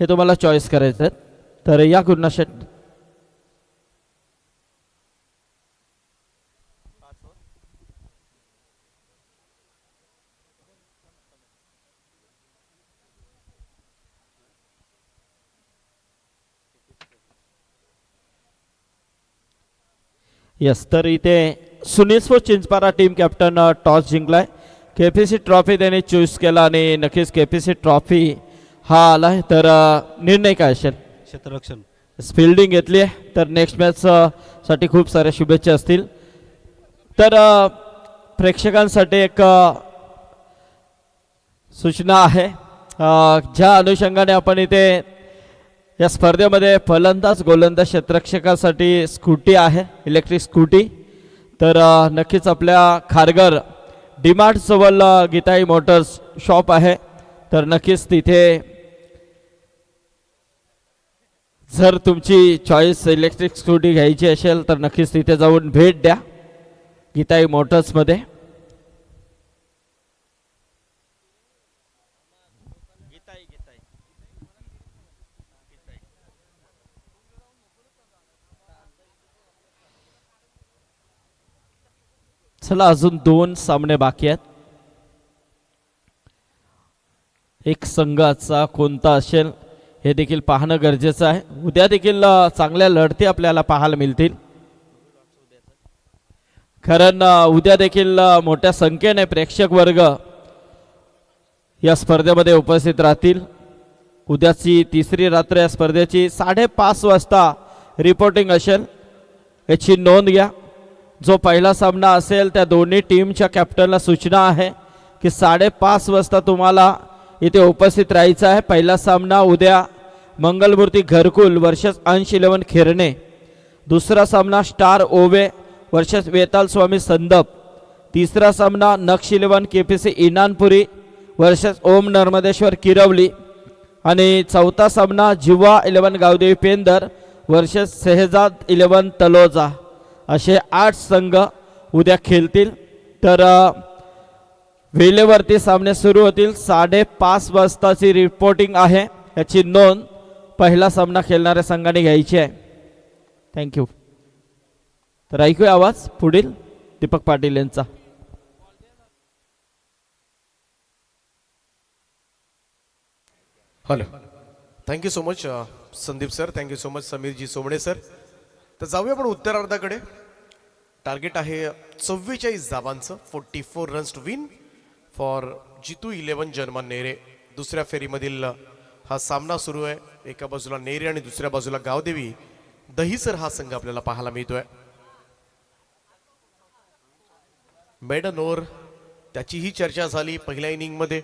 हे तुम्हाला चॉईस करायचं आहे. तर या गुरुनाथ शेठ. यस, तर इथे Sunil sport Chinchpada team captain toss जिंकलाय. KPC ट्रॉफी त्यांनी चूज केला आणि नक्कीच KPC ट्रॉफी हा आलाय. तर निर्णय काय असेल? क्षेत्ररक्षण. फिल्डिंग घेतली आहे, तर नेक्स्ट मॅच साठी खूप साऱ्या शुभेच्छा असतील. तर प्रेक्षकांसाठी एक सूचना आहे, ज्या अनुषंगाने आपण इथे या स्पर्धेमध्ये फलंदाज गोलंदाज क्षेत्ररक्षकासाठी स्कूटी आहे, इलेक्ट्रिक स्कूटी. तर नक्कीच आपल्या खारघर डिमार्ट जवळ गीताई मोटर्स शॉप आहे. तर नक्कीच तिथे जर तुमची चॉईस इलेक्ट्रिक स्कूटी घ्यायची असेल तर नक्कीच तिथे जाऊन भेट द्या गीताई मोटर्समध्ये. चला अजून 2 सामने बाकी आहेत. एक संघाचा कोणता असेल हे देखील पाहणं गरजेचं आहे. उद्या देखील चांगल्या लढती आपल्याला पाहायला मिळतील. कारण उद्या देखील मोठ्या संख्येने प्रेक्षक वर्ग या स्पर्धेमध्ये उपस्थित राहतील. उद्याची तिसरी रात्र या स्पर्धेची 5:30 वाजता रिपोर्टिंग असेल, याची नोंद घ्या. जो पहिला सामना असेल त्या दोन्ही टीमच्या कॅप्टनला सूचना आहे की 5:30 वाजता तुम्हाला इथे उपस्थित राहायचं आहे. पहिला सामना उद्या मंगलमूर्ती घरकुल वर्सेस अंश 11 खिरणे. दुसरा सामना स्टार ओवे वर्सेस वेताल स्वामी संदप. तिसरा सामना नक्ष 11 KPC इनानपुरी वर्सेस ओम नर्मदेश्वर किरवली. आणि चौथा सामना जिवा 11 गावदेवी पेंदर वर्सेस शहजाद 11 तलोजा. असे 8 संघ उद्या खेळतील. तर वेळेवरती सामने सुरू होतील. 5:30 वाजताची रिपोर्टिंग आहे, याची नोंद पहिला सामना खेळणाऱ्या संघाने घ्यायची आहे. थँक्यू. तर ऐकूया आवाज पुढील दीपक पाटील यांचा. Hello, thank you so much Sandeep sir, thank you so much समीरजी सोमणे सर. तर जाऊया आपण उत्तरार्धाकडे. टार्गेट आहे 44 धावांचं, 44 runs to win for Jitu 11 जर्मन नेरे. दुसऱ्या फेरीमधील हा सामना सुरू आहे. एका बाजूला नेरे आणि दुसऱ्या बाजूला गावदेवी दहिसर हा संघ आपल्याला पाहायला मिळतोय. मेडन ओव्हर त्याचीही चर्चा झाली पहिल्या इनिंगमध्ये.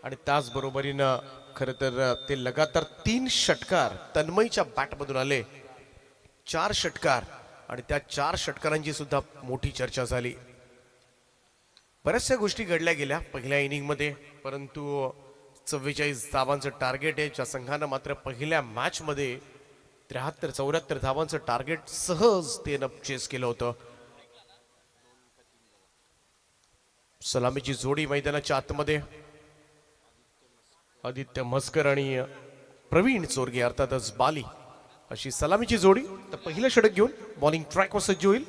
आणि त्याचबरोबरीनं खरं तर ते लगातार 3 षटकार तन्मयच्या बॅटमधून आले. 4 षटकार आणि त्या 4 षटकारांची सुद्धा मोठी चर्चा झाली. बऱ्याचशा गोष्टी घडल्या गेल्या पहिल्या इनिंगमध्ये, परंतु 44 धावांचं टार्गेट आहे. ज्या संघानं मात्र पहिल्या मॅचमध्ये 73-74 धावांचं टार्गेट सहज त्यानं चेस केलं होतं. सलामीची जोडी मैदानाच्या आतमध्ये आदित्य म्हस्कर आणि प्रवीण चोरगे अर्थातच बाली अशी सलामीची जोडी. तर पहिलं षटक घेऊन बॉलिंग ट्रॅकवर सज्ज होईल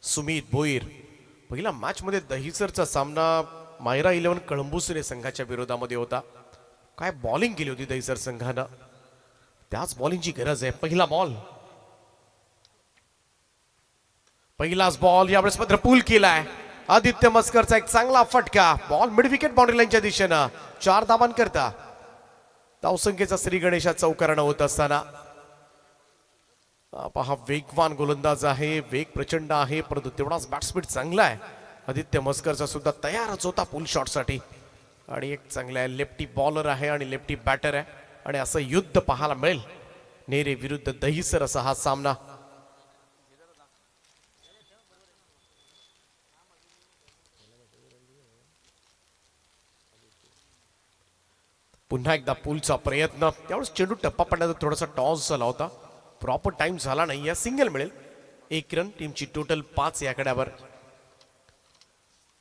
सुमित भोईर. पहिला मॅच मध्ये दहिसरचा सामना मायरा 11 कळंबुसरे संघाच्या विरोधामध्ये होता. काय बॉलिंग केली होती दहिसर संघानं, त्याच बॉलिंगची गरज आहे. पहिला बॉल, पहिलाच बॉल यावेळेस मात्र पूल केलाय. आदित्य मस्करचा एक चांगला फटका, बॉल मिड विकेट बाउंड्री लाईनच्या दिशेनं. 4 धावांकरता धावसंख्येचा श्री गणेशा चौकारानं होत असताना पहा वेगवान गोलंदाज आहे, वेग प्रचंड आहे, परंतु तेवढाच बॅट स्पीड चांगला आहे. आदित्य मस्करचा सुद्धा तयारच होता पुल शॉटसाठी. आणि एक चांगला लेफ्टी बॉलर आहे आणि लेफ्टी बॅटर आहे. आणि असं युद्ध पाहायला मिळेल नेरे विरुद्ध दहिसर असा हा सामना. पुन्हा एकदा पुलचा प्रयत्न. त्यावेळेस चेंडू टप्पा पडण्याचा थोडासा टॉस झाला होता, प्रॉपर टाइम झाला नाही. या सिंगल मिळेल. 1 रन, टीमची टोटल 5 या आकड्यावर.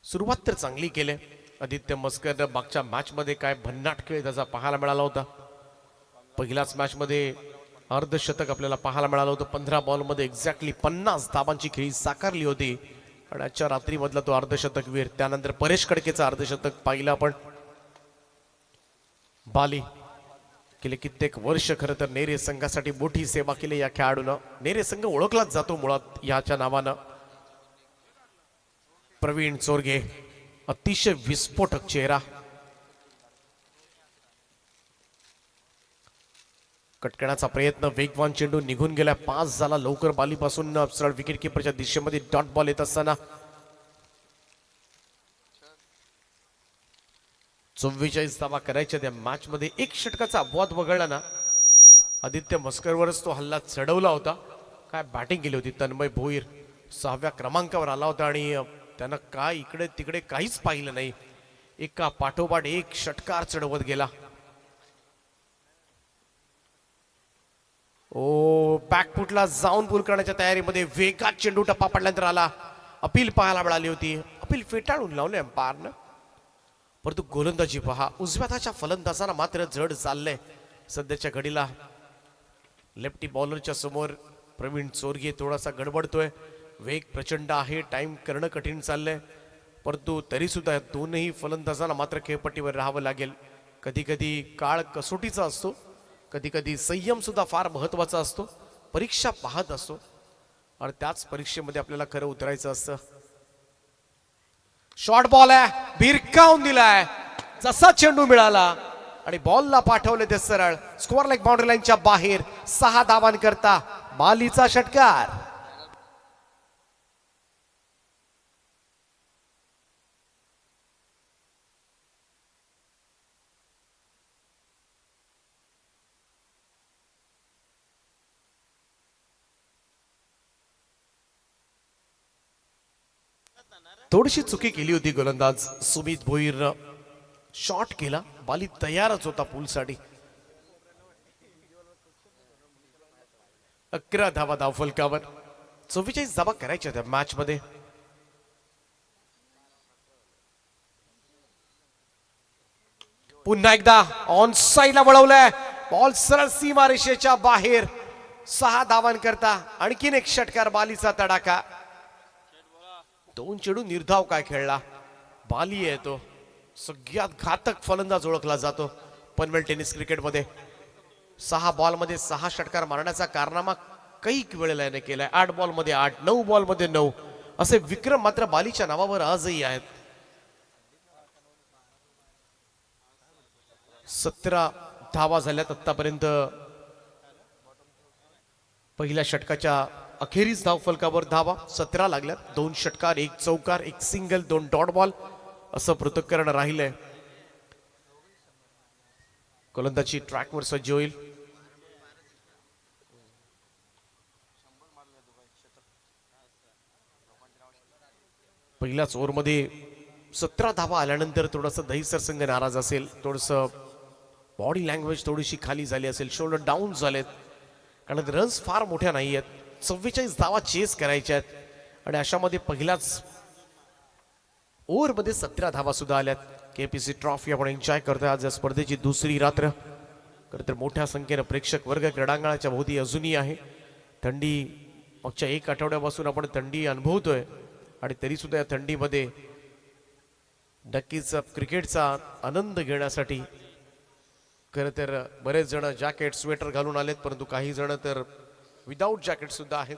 सुरुवात तर चांगली केली आदित्य मस्कर. मागच्या मॅच मध्ये काय भन्नाट खेळ त्याचा पाहायला मिळाला होता. पहिल्याच मॅच मध्ये अर्धशतक आपल्याला पाहायला मिळालं होतं. 15 बॉल मध्ये एक्झॅक्टली 50 धावांची खेळी साकारली होती. आणि आजच्या रात्री मधला तो अर्धशतक वीर. त्यानंतर परेश कडकेचा अर्धशतक पाहिलं आपण. बाली गेले कित्येक वर्ष खरं तर नेरे संघासाठी मोठी सेवा केली या खेळाडूनं. नेरे संघ ओळखलाच जातो मुळात याच्या नावानं. प्रवीण चोरगे अतिशय विस्फोटक चेहरा. कटकण्याचा प्रयत्न, वेगवान चेंडू निघून गेला. 5 झाला लवकर. बालीपासून सरळ विकेट किपरच्या दिशेमध्ये डॉट बॉल येत असताना 44 धावा करायच्या त्या मॅच मध्ये. 1 षटकाचा अपवाद वगळला ना, आदित्य मस्करवरच तो हल्ला चढवला होता. काय बॅटिंग केली होती तन्मय भोईर. 6व्या क्रमांकावर आला होता आणि त्यानं काय इकडे तिकडे काहीच पाहिलं नाही. एका पाठोपाठ 1 षटकार चढवत गेला. ओ बॅकफुटला जाऊन पूल करण्याच्या तयारीमध्ये वेगात चेंडू टप्पा पडल्यानंतर आला. अपील पाहायला मिळाली होती. अपील फेटाळून लावले अंपायरनं. परंतु गोलंदाजी पहा, उजव्या हाताच्या फलंदाजांना मात्र जड चाललंय सध्याच्या घडीला. लेफ्टी बॉलरच्या समोर प्रवीण चोरगे थोडासा गडबडतोय. वेग प्रचंड आहे, टाइम करणं कठीण चाललंय, परंतु तरी सुद्धा दोनही फलंदाजांना मात्र खेळपट्टीवर राहावं लागेल. कधी कधी काळ कसोटीचा असतो, कधी कधी संयम सुद्धा फार महत्वाचा असतो. परीक्षा पाहत असतो आणि त्याच परीक्षेमध्ये आपल्याला खरं उतरायचं असतं. शॉर्ट बॉल आहे, भिरकावून दिलाय, जसा चेंडू मिळाला आणि बॉलला पाठवले ते सरळ स्कोअर लाईक बाउंड्री लाईनच्या बाहेर. 6 धावांकरता बालीचा षटकार. थोडीशी चुकी केली होती गोलंदाज सुमित भोईरनं. शॉट केला, बाली तयारच होता पूलसाठी. 11 धावा धावफलकावर. 44 धावा करायच्या त्या मॅच मध्ये. पुन्हा एकदा ऑन साईडला वळवलंय, बॉल सरळ सीमा रेषेच्या बाहेर. 6 धावांकरता आणखीन एक षटकार. बालीचा तडाखा. 2 चेंडू निर्धाव काय खेळला. बाली आहे तो सगळ्यात घातक फलंदाज ओळखला जातो पनवेल टेनिस क्रिकेटमध्ये. 6 बॉलमध्ये 6 षटकार मारण्याचा कारनामा कैक वेळेला याने केलाय. 8 बॉलमध्ये 8, 9 बॉलमध्ये 9 असे विक्रम मात्र बालीच्या नावावर आजही आहेत. 17 धावा झाल्यात आतापर्यंत. पहिल्या षटकाच्या अखेरीस धावफलकावर धावा 17 लागल्यात. 2 षटकार, 1 चौकार, 1 सिंगल, 2 डॉट बॉल असं पृथक्करण राहिलंय. गोलंदाजी ट्रॅकवर सज्ज होईल. पहिल्याच ओव्हरमध्ये 17 धावा आल्यानंतर थोडस दहिसर संघ नाराज असेल. थोडस बॉडी लँग्वेज थोडीशी खाली झाली असेल, शोल्डर डाऊन झालेत, कारण रन्स फार मोठ्या नाही आहेत. 44 धावा चेस करायच्या आहेत आणि अशामध्ये पहिल्याच ओव्हरमध्ये 17 धावा सुद्धा आल्यात. केपीसी ट्रॉफी आपण एन्जॉय करतोय. आज या स्पर्धेची दुसरी रात्र. खरं तर मोठ्या संख्येनं प्रेक्षक वर्ग क्रीडांगणाच्या भोवती अजूनही आहे. थंडी मागच्या 1 आठवड्यापासून आपण थंडी अनुभवतोय आणि तरी सुद्धा या थंडीमध्ये नक्कीच क्रिकेटचा आनंद घेण्यासाठी खरं तर बरेच जण जॅकेट स्वेटर घालून आलेत, परंतु काही जण तर विदाऊट जॅकेट सुद्धा आहेत.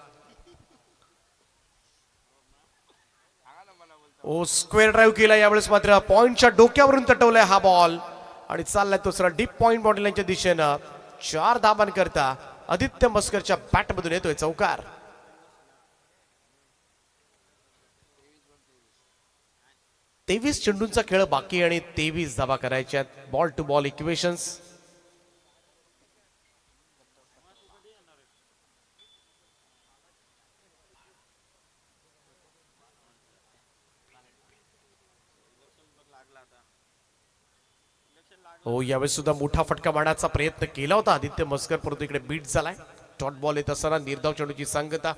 ओ स्क्वेअर ड्राईव्ह केला यावेळेस मात्र पॉइंटच्या डोक्यावरून तटवलाय हा बॉल आणि चाललाय तो सरळ डीप पॉइंट बॉडी लाईनच्या दिशेनं. 4 धावांकरता आदित्य मस्करच्या बॅटमधून येतोय चौकार. तेवीस चेंडूंचा खेळ बाकी आणि 23 धावा करायच्या. Ball to ball equations. हो यावेळेस सुद्धा मोठा फटका मारण्याचा प्रयत्न केला होता आदित्य मस्कर, परंतु इकडे बीट झालाय. डॉट बॉल येत असताना निर्धाव चेंडूची सांगता.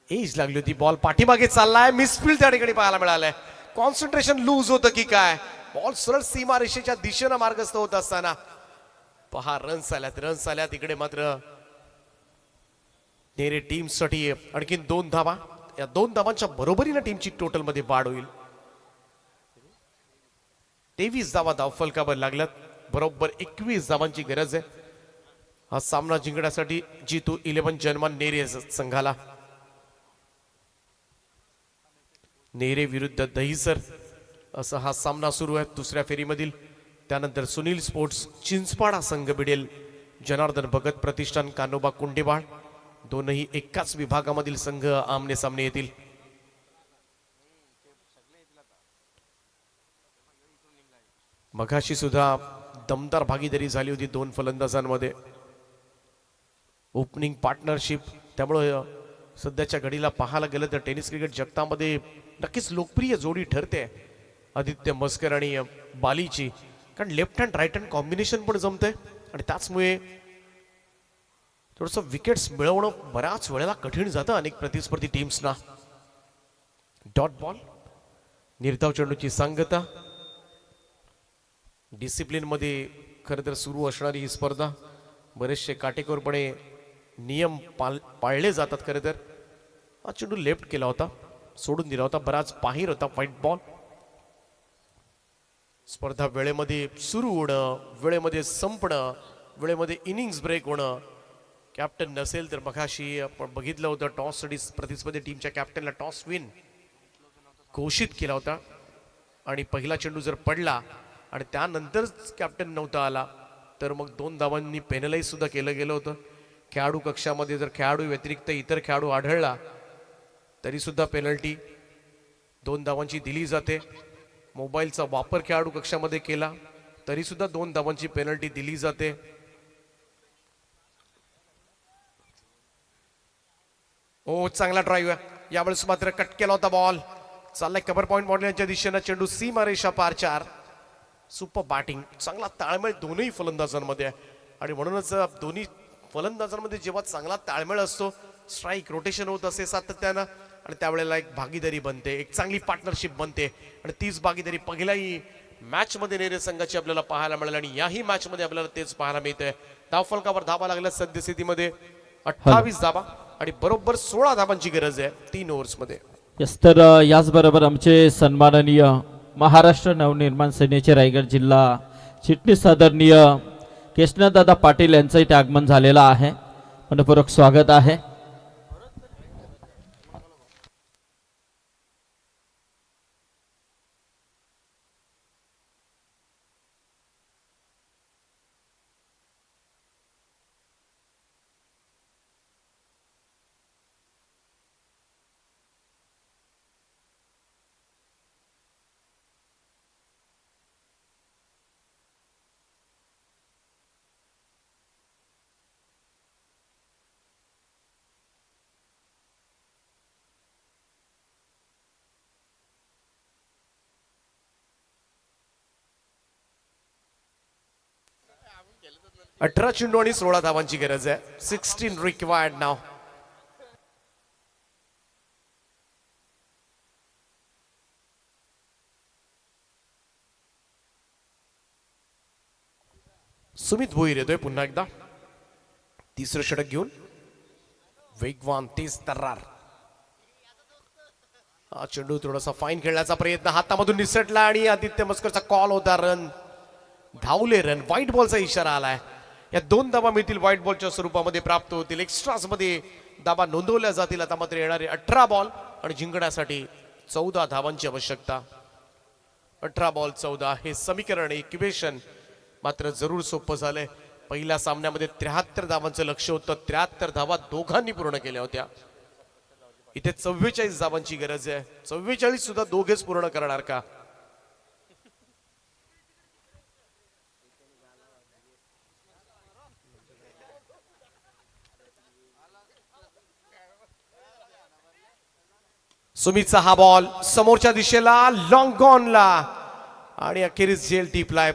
एज लागली होती, बॉल पाठीमागे चाललाय. मिसफील्ड त्या ठिकाणी पाहायला मिळालंय. कॉन्सन्ट्रेशन लूज होतं की काय. बॉल सरळ सीमा रेषेच्या दिशेनं मार्गस्थ होत असताना पहा रन्स आल्यात. इकडे मात्र नेरे टीम साठी आणखीन 2 धावा. या 2 धावांच्या बरोबरीनं टीमची टोटल मध्ये वाढ होईल. 23 धावा धावफलकावर लागल्यात. बरोबर 21 धावांची गरज आहे हा सामना जिंकण्यासाठी. जितू 11 जन्मान नेरे संघाला. नेरे विरुद्ध दहिसर असा हा सामना सुरू आहे दुसऱ्या फेरीमधील. त्यानंतर सुनील स्पोर्ट्स चिंचपाडा संघ भिडेल जनार्दन भगत प्रतिष्ठान कानोबा कुंडेबाळ. दोनही एकाच विभागामधील संघ आमने सामने येतील. मघाशी सुद्धा दमदार भागीदारी झाली होती 2 फलंदाजांमध्ये. Opening partnership. त्यामुळे सध्याच्या घडीला पाहायला गेलं तर टेनिस क्रिकेट जगतामध्ये नक्कीच लोकप्रिय जोडी ठरते आदित्य मस्कर आणि बालीची, कारण left hand right hand combination पण जमतंय आणि त्याचमुळे थोडंसं विकेट्स मिळवणं बऱ्याच वेळेला कठीण जातं अनेक प्रतिस्पर्धी टीम्सना. डॉट बॉल निर्धाव चेंडूची सांगता. डिसिप्लिन मध्ये खरं तर सुरू असणारी ही स्पर्धा, बरेचसे काटेकोरपणे नियम पाळले जातात. खरं तर हा चेंडू लेफ्ट केला होता, सोडून दिला होता, बराच बाहेर होता व्हाईट बॉल. स्पर्धा वेळेमध्ये सुरू होणं, वेळेमध्ये संपणं, वेळेमध्ये इनिंग्स ब्रेक होणं. कॅप्टन नसेल तर मगाशी आपण बघितलं होतं टॉससाठी प्रतिस्पर्धी टीमच्या कॅप्टनला टॉस विन घोषित केला होता आणि पहिला चेंडू जर पडला आणि त्यानंतर कॅप्टन नव्हता आला तर मग 2 धावांनी पेनलाइज सुद्धा केलं गेलं होतं. खेळाडू कक्षामध्ये जर खेळाडू व्यतिरिक्त इतर खेळाडू आढळला तरी सुद्धा पेनल्टी 2 धावांची दिली जाते. मोबाईलचा वापर खेळाडू कक्षामध्ये केला तरी सुद्धा 2 धावांची पेनल्टी दिली जाते. ओ चांगला ड्राईव्ह, यावेळेस मात्र कट केला होता बॉल. चाललाय कव्हर पॉइंट बॉलच्या दिशेनं चेंडू सीमारेषा पार 4. सुपर बॅटिंग, चांगला ताळमेळ दोन्ही फलंदाजांमध्ये आहे आणि म्हणूनच दोन्ही फलंदाजांमध्ये जेव्हा चांगला ताळमेळ असतो, स्ट्राईक रोटेशन होत असे सातत्यानं आणि त्यावेळेला एक भागीदारी बनते, एक चांगली पार्टनरशिप बनते आणि तीच भागीदारी पहिल्याही मॅच मध्ये नेरे संघाची आपल्याला पाहायला मिळाली आणि याही मॅच मध्ये आपल्याला तेच पाहायला मिळतंय. धावफलकावर धावा लागल्या सद्यस्थितीमध्ये 28 धावा आणि बरोबर 16 धावांची गरज आहे 3 ओव्हर्स मध्ये. यस, तर याचबरोबर आमचे सन्माननीय महाराष्ट्र नवनिर्माण सेनेचे रायगड जिल्हा चिटणीस आदरणीय कृष्णदादा पाटील यांचं इथे आगमन झालेलं आहे. मनपूर्वक स्वागत आहे. अठरा चेंडू आणि 16 धावांची गरज आहे. 16 रिक्वायर्ड नाव. सुमित भोईर येतोय पुन्हा एकदा तिसरं षटक घेऊन. वेगवान तेज तर्रार. हा चेंडू थोडासा फाईन खेळण्याचा प्रयत्न हातामधून निसटला आणि आदित्य मस्करचा कॉल होता. रन धावले, रन. व्हाईट बॉलचा इशारा आलाय. या 2 धावा मिळतील, व्हाईट बॉलच्या स्वरूपामध्ये प्राप्त होतील. एक्स्ट्राज मध्ये धावा नोंदवल्या जातील. आता मात्र येणारे 18 बॉल आणि जिंकण्यासाठी 14 धावांची आवश्यकता. 18 बॉल 14 हे समीकरण, इक्वेशन मात्र जरूर सोपं झालंय. पहिल्या सामन्यामध्ये 73 धावांचं लक्ष होतं, 73 धावा दोघांनी पूर्ण केल्या होत्या. इथे 44 धावांची गरज आहे. 44 सुद्धा दोघेच पूर्ण करणार का? सुमितचा हा बॉल समोरच्या दिशेला, लॉंग गॉनला आणि अखेरीस जेल टिपलाय.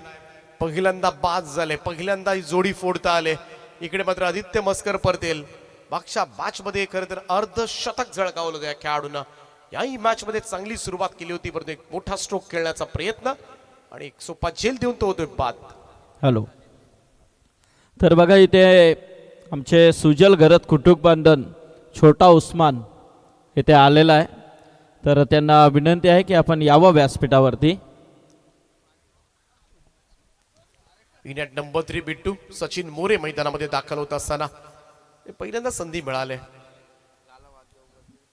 पहिल्यांदा बाद झाले, पहिल्यांदा ही जोडी फोडता आले. इकडे मात्र आदित्य मस्कर परतेल. मागच्या मॅच मध्ये खरं तर अर्धशतक झळकावलं होतं या खेळाडूंना. याही मॅच मध्ये चांगली सुरुवात केली होती, परंतु एक मोठा स्ट्रोक खेळण्याचा प्रयत्न आणि एक सोपा जेल देऊन तो होतोय बाद. हॅलो, तर बघा इथे आमचे सुजल घरत कुटुंब बांधन छोटा उस्मान इथे आलेला आहे. तर त्यांना विनंती आहे की आपण यावं व्यासपीठावरती. इनॅट नंबर 3 बिट्टू सचिन मोरे मैदानामध्ये दाखल होत असताना पहिल्यांदा संधी मिळाली.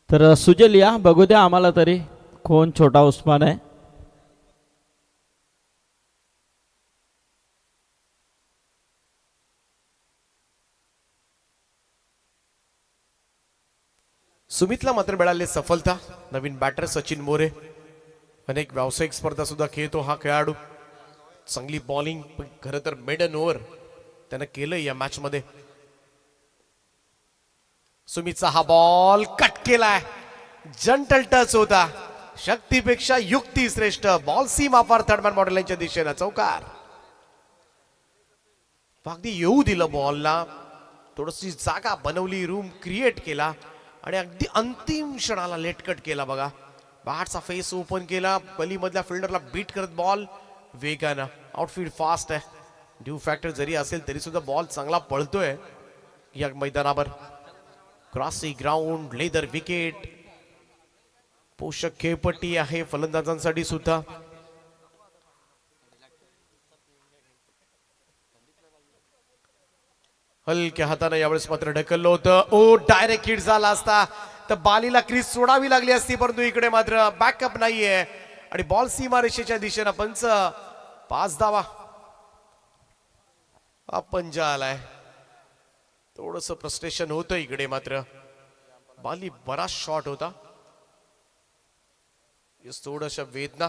तर सुजल या, बघू द्या आम्हाला तरी कोण छोटा उस्मान आहे. सुमितला मात्र मिळाली सफलता. नवीन बॅटर सचिन मोरे, अनेक व्यावसायिक स्पर्धा सुद्धा खेळतो हा खेळाडू. चांगली बॉलिंग, पण खरं तर मेडन ओव्हर त्यानं केलं या मॅच मध्ये. सुमितचा हा बॉल कट केलाय, जंटल टच होता. शक्तीपेक्षा युक्ती श्रेष्ठ. बॉल सीमा पार थर्डमॅन मॉडेलच्या दिशेनं चौकार. अगदी येऊ दिलं बॉलला, थोडीशी जागा बनवली, रूम क्रिएट केला आणि अगदी अंतिम क्षणाला लेट कट केला. बघा, बॅटचा फेस ओपन केला, गलीमधल्या फिल्डरला बीट करत बॉल वेगानं. आउटफील्ड फास्ट आहे. ड्यू फॅक्टर जरी असेल तरी सुद्धा बॉल चांगला पळतोय या मैदानावर. क्रॉसी ग्राउंड, लेदर विकेट, पोषक खेळपट्टी आहे फलंदाजांसाठी सुद्धा. हलक्या हाताने यावेळेस मात्र ढकललं होतं. ओ डायरेक्ट हिट झाला असता तर बालीला क्रीज सोडावी लागली असती, परंतु इकडे मात्र बॅकअप नाहीये आणि बॉल सीमारेषेच्या दिशेनं पंच 5 धावा. हा पंजा आलाय. थोडस फ्रस्ट्रेशन होतं इकडे मात्र. बाली बराच शॉट होता. थोडस वेदना.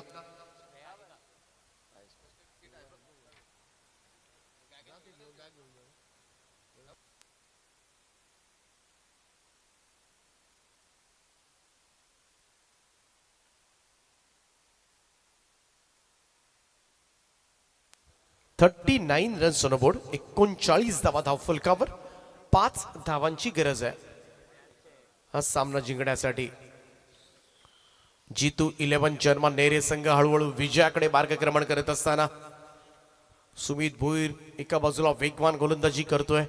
$39 रन्स ऑन बोर्ड. 39 धावा धावफलकावर. 5 धावांची गरज आहे हा सामना जिंकण्यासाठी. जितू 11 जर्मन नेरे संघ हळूहळू विजयाकडे मार्गक्रमण करत असताना सुमित भोईर एका बाजूला वेगवान गोलंदाजी करतोय,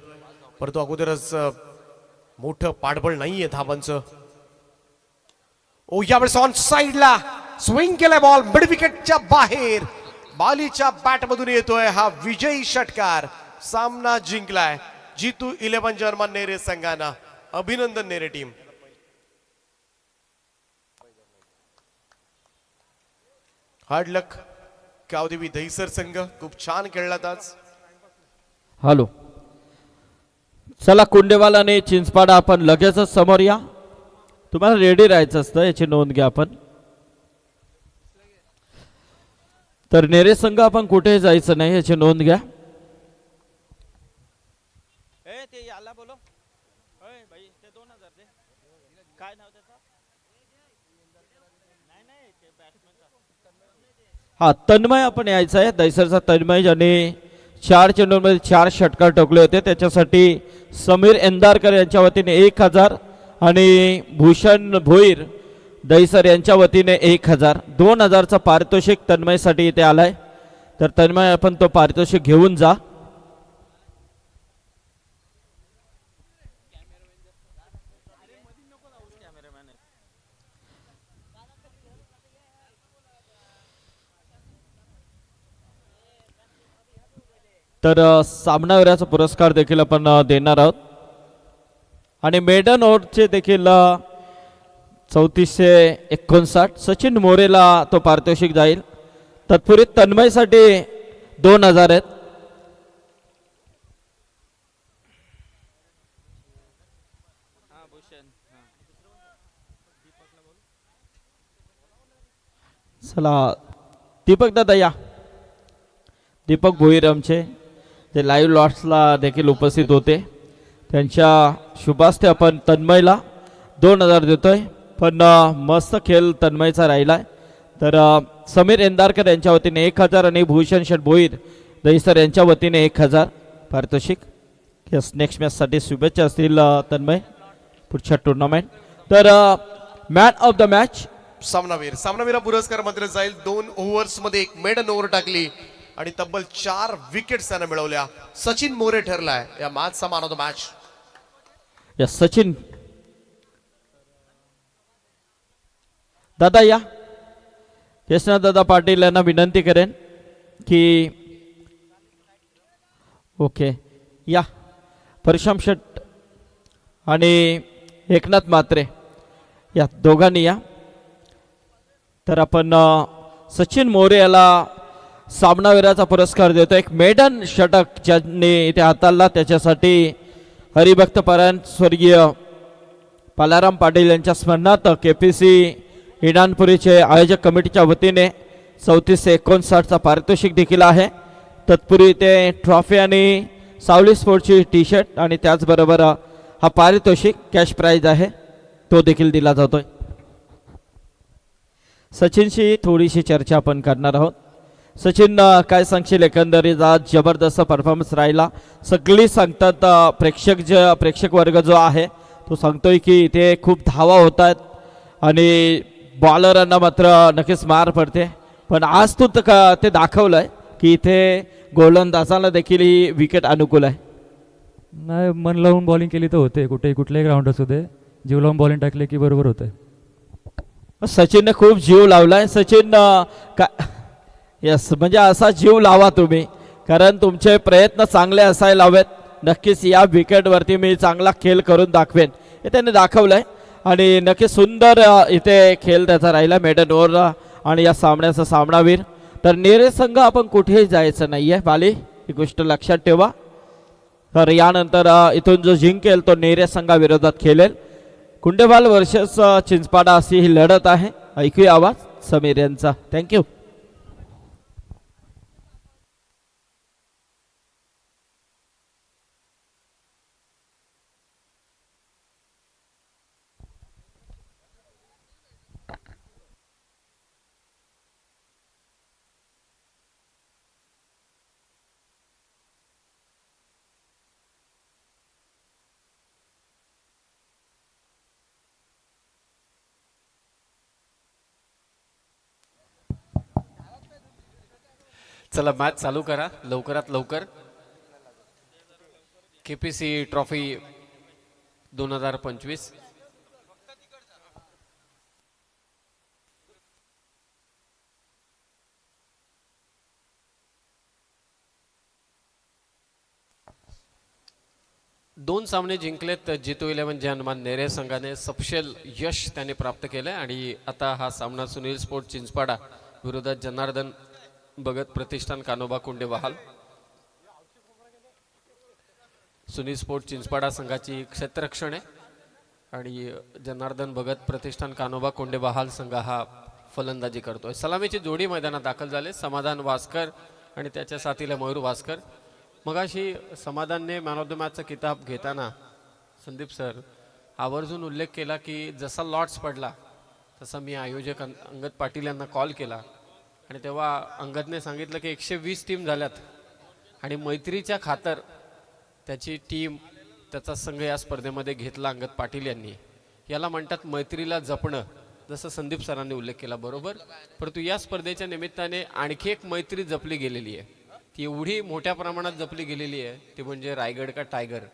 परंतु अगोदरच मोठं पाठबळ नाहीये धावांचं. ओ यावेळेस ऑन साइडला स्विंग केलाय बॉल मिड विकेटच्या बाहेर. बालीच्या बॅट मधून येतोय हा विजयी षटकार. सामना जिंकलाय जितू 11 जर्मन नेरे संघानं. अभिनंदन नेरे टीम. हार्ड लक कावदेवी दहिसर संघ. खूप छान खेळलात आज. हॅलो, चला कुंडेवाल आणि चिंचपाडा आपण लगेचच समोर या. तुम्हाला रेडी राहायचं असतं, याची नोंद घ्या आपण. तर नेरे संघ आपण कुठेही जायचं नाही, याची नोंद घ्या. हा तन्मय आपण यायचं आहे. दैसरचा तन्मय ज्याने 4 चेंडूंमध्ये 4 षटकार ठोकले होते, त्याच्यासाठी समीर एंदारकर यांच्या वतीने 1000 आणि भूषण भोईर दहिसर यांच्या वतीने 1000. 2000चा पारितोषिक तन्मयसाठी इथे आलाय. तर तन्मय आपण तो पारितोषिक घेऊन जा. तर सामनावीराचा पुरस्कार देखील आपण देणार आहोत आणि मेडन ओव्हरचे देखील 3459 सचिन मोरेला तो पारितोषिक जाईल. तत्पूर्वी तन्मयसाठी 2000 आहेत. चला दीपक दादा या. दीपक भोईर आमचे ते लाईव्ह लॉट्सला देखील उपस्थित होते. त्यांच्या शुभास्ते आपण तन्मयला 2000 देतोय. पण मस्त खेळ तन्मयचा राहिलाय. तर समीर एंदारकर यांच्या वतीने 1000 आणि भूषण शेठ भोईर दहिसर यांच्या वतीने 1000 पारितोषिक. यस, नेक्स्ट मॅचसाठी शुभेच्छा असतील तन्मय पुढच्या टुर्नामेंट. तर मॅन ऑफ द मॅच सामनावीर पुरस्कार मात्र जाईल. 2 ओव्हर्स मध्ये 1 मेडन ओव्हर टाकली आणि तब्बल 4 विकेट्स त्यानं मिळवल्या. सचिन मोरे ठरलाय या मॅचचा man of the match. Yes, Sachin दादा या. यशनाथ दादा पाटील यांना विनंती करेन की ओके या. परशुराम शेट आणि एकनाथ म्हात्रे या दोघांनी या. तर आपण सचिन मोरे याला सामनावीराचा पुरस्कार देतो. एक मेडन षटक ज्यांनी इथे हाताळला त्याच्यासाठी हरिभक्त परायण स्वर्गीय पालाराम पाटील यांच्या स्मरणार्थ KPC इनानपुरीचे आयोजक कमिटीच्या वतीने 3459चा पारितोषिक देखील आहे. तत्पूर्वी ते ट्रॉफी आणि सावली स्पोर्टची टी-शर्ट आणि त्याचबरोबर हा पारितोषिक कॅश प्राइज आहे तो देखील दिला जातोय. सचिनशी थोडीशी चर्चा आपण करणार आहोत. सचिन काय सांगशील, एकंदरीत आज जबरदस्त परफॉर्मन्स राहिला. सगळी सांगतात प्रेक्षक वर्ग जो आहे तो सांगतोय की इथे खूप धावा होत आहेत आणि बॉलरांना मात्र नक्कीच मार पडते. पण आज तू ते दाखवलंय की इथे गोलंदाजाला देखील ही विकेट अनुकूल आहे? नाही, मन लावून बॉलिंग केली तर होते, कुठेही ग्राउंड असू दे, जीव लावून बॉलिंग टाकले की बरोबर होते. सचिनने खूप जीव लावलाय. सचिन का यस, म्हणजे असा जीव लावा तुम्ही, कारण तुमचे प्रयत्न चांगले असायला हवेत. नक्कीच या विकेटवरती मी चांगला खेळ करून दाखवेन हे त्याने दाखवलंय आणि नक्की सुंदर इथे खेळ त्याचा राहिला मेडन ओव्हर आणि या सामन्याचा सामनावीर. तर नेरे संघ आपण कुठेही जायचं नाहीये बाली, ही गोष्ट लक्षात ठेवा. तर यानंतर इथून जो जिंकेल तो नेरे संघाविरोधात खेळेल. कुंडेवाल वर्सेस चिंचपाडा अशी ही लढत आहे. ऐकूया आवाज समीर यांचा. थँक्यू. चला मॅच चालू करा लवकरात लवकर. KPC trophy 2025. दोन सामने जिंकलेत जितू 11 जानमान नेरे संघाने. सपशेल यश त्याने प्राप्त केलंय आणि आता हा सामना सुनील स्पोर्ट चिंचपाडा विरोधात जनार्दन भगत प्रतिष्ठान कानोबा कुंडे बहाल. सुनील स्पोर्ट चिंचपाडा संघाची क्षेत्ररक्षण आहे आणि जनार्दन भगत प्रतिष्ठान कानोबा कोंडे बहाल संघ हा फलंदाजी करतोय. सलामीची जोडी मैदानात दाखल झाले. समाधान वास्कर आणि त्याच्या साथीला मयूर वास्कर. मगाशी समाधानने मॅन ऑफ द मॅचचा किताब घेताना संदीप सर आवर्जून उल्लेख केला की जसा लॉट्स पडला तसा मी आयोजक अंगद पाटील यांना कॉल केला आणि तेव्हा अंगदने सांगितलं की 120 टीम झाल्यात आणि मैत्रीच्या खातर त्याची टीम त्याचा संघ या स्पर्धेमध्ये घेतला अंगद पाटील यांनी. याला म्हणतात मैत्रीला जपणं, जसं संदीप सरांनी उल्लेख केला बरोबर. परंतु या स्पर्धेच्या निमित्ताने आणखी एक मैत्री जपली गेलेली आहे. ती एवढी मोठ्या प्रमाणात जपली गेलेली आहे ती म्हणजे रायगड का टायगर.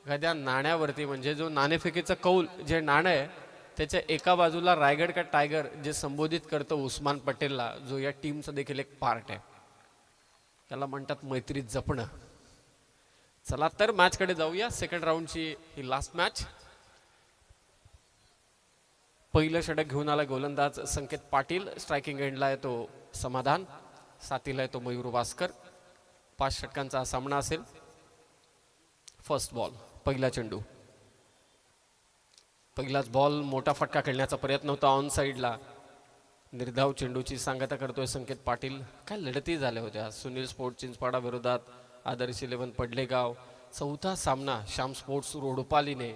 एखाद्या नाण्यावरती म्हणजे जो नाणेफेकीचं कौल जे नाणं आहे त्याच्या एका बाजूला रायगड का टायगर जे संबोधित करतं उस्मान पटेलला, जो या टीमचा देखील एक पार्ट आहे. त्याला म्हणतात मैत्री जपणं. चला तर मॅचकडे जाऊया. सेकंड राऊंडची ही लास्ट मॅच. पहिलं षटक घेऊन आला गोलंदाज संकेत पाटील. स्ट्रायकिंग एंडला येतो समाधान, साथीला येतो मयूर वास्कर. 5 षटकांचा हा सामना असेल. फर्स्ट बॉल, पहिला चेंडू. पहिलाच बॉल, मोठा फटका खेळण्याचा प्रयत्न होता ऑन साईडला. निर्धाव चेंडूची सांगता करतोय संकेत पाटील. काय लढती झाल्या होत्या सुनील स्पोर्ट चिंचपाडा विरोधात आदर्श 11 पडलेगाव. चौथा सामना श्याम स्पोर्ट्स रोडपालीने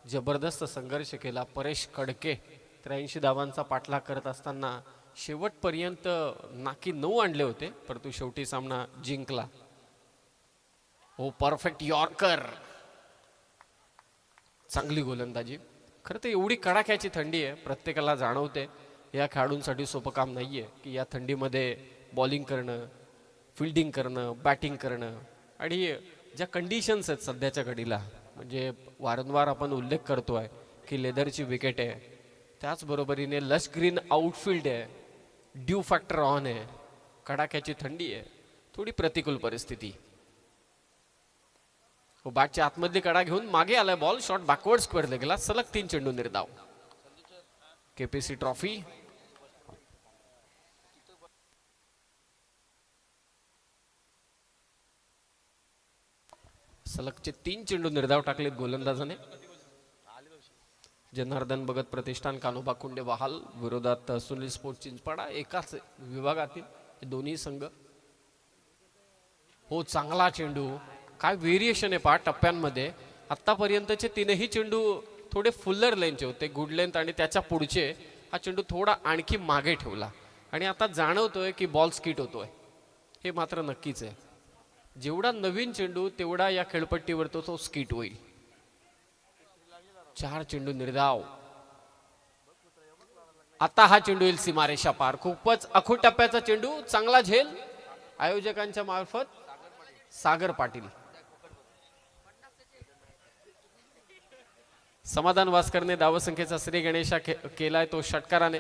जबरदस्त संघर्ष केला. परेश कडके 83 धावांचा पाठलाग करत असताना शेवटपर्यंत नाकी 9 आणले होते, परंतु शेवटी सामना जिंकला. हो, परफेक्ट यॉर्कर. चांगली गोलंदाजी. खरं तर एवढी कडाक्याची थंडी आहे, प्रत्येकाला जाणवते. या खेळाडूंसाठी सोपं काम नाही आहे की या थंडीमध्ये बॉलिंग करणं, फिल्डिंग करणं, बॅटिंग करणं. आणि ज्या कंडिशन्स आहेत सध्याच्या घडीला, म्हणजे वारंवार आपण उल्लेख करतो आहे की लेदरची विकेट आहे, त्याचबरोबरीने लश ग्रीन आउटफील्ड आहे, ड्यू फॅक्टर ऑन आहे, कडाक्याची थंडी आहे, थोडी प्रतिकूल परिस्थिती. हो, बॅटच्या आतमधली कडा घेऊन मागे आलाय बॉल. शॉट बॅकवर्ड स्क्वेअरला गेला. सलग 3 चेंडू निर्धाव. KPC trophy. सलगचे 3 चेंडू निर्धाव टाकलेत गोलंदाजाने. जनार्दन भगत प्रतिष्ठान कानोबा कुंडे बहाल विरोधात सुनील स्पोर्ट चिंचपाडा. एकाच विभागातील दोन्ही संघ. हो, चांगला चेंडू. काय व्हेरिएशन आहे पहा टप्प्यांमध्ये. आतापर्यंतचे 3ही चेंडू थोडे फुल्लर लेनचे होते, गुड लेंथ, आणि त्याच्या पुढचे हा चेंडू थोडा आणखी मागे ठेवला आणि आता जाणवतोय की बॉल स्किट होतोय. हे मात्र नक्कीच आहे. जेवढा नवीन चेंडू तेवढा या खेळपट्टीवर तो स्किट होईल. 4 चेंडू निर्धाव. आता हा चेंडू येईल सीमारेषा पार. खूपच अखूट टप्प्याचा चेंडू. चांगला झेल. आयोजकांच्या मार्फत सागर पाटील. समाधान वास्करने धावसंख्येचा श्री गणेशा केलाय तो षटकाराने.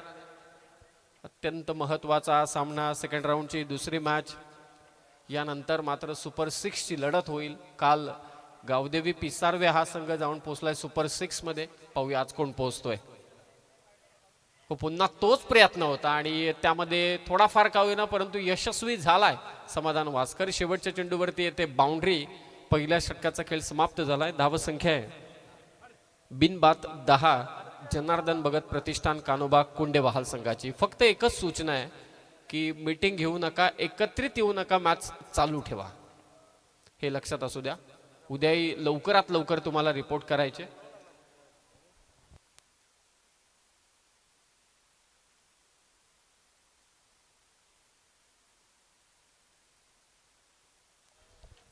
अत्यंत महत्वाचा सामना, सेकंड राऊंडची दुसरी मॅच. यानंतर मात्र सुपर 6 ची लढत होईल. काल गावदेवी पिसारवे हा संघ जाऊन पोहोचलाय सुपर 6 मध्ये. पाहूया आज कोण पोहोचतोय. पुन्हा तोच प्रयत्न होता आणि त्यामध्ये थोडाफार का होईना परंतु यशस्वी झालाय समाधान वास्कर. शेवटच्या चेंडूवरती येते बाउंड्री. पहिल्या षटकाचा खेळ समाप्त झालाय. धावसंख्या आहे बिनबाद 10. जनार्दन भगत प्रतिष्ठान कानोबा कुंडेबहाल संघाची. फक्त एकच सूचना आहे की मीटिंग घेऊ नका, एकत्रित येऊ नका, मॅच चालू ठेवा. हे लक्षात असू द्या. उद्याही लवकरात लवकर तुम्हाला रिपोर्ट करायचे.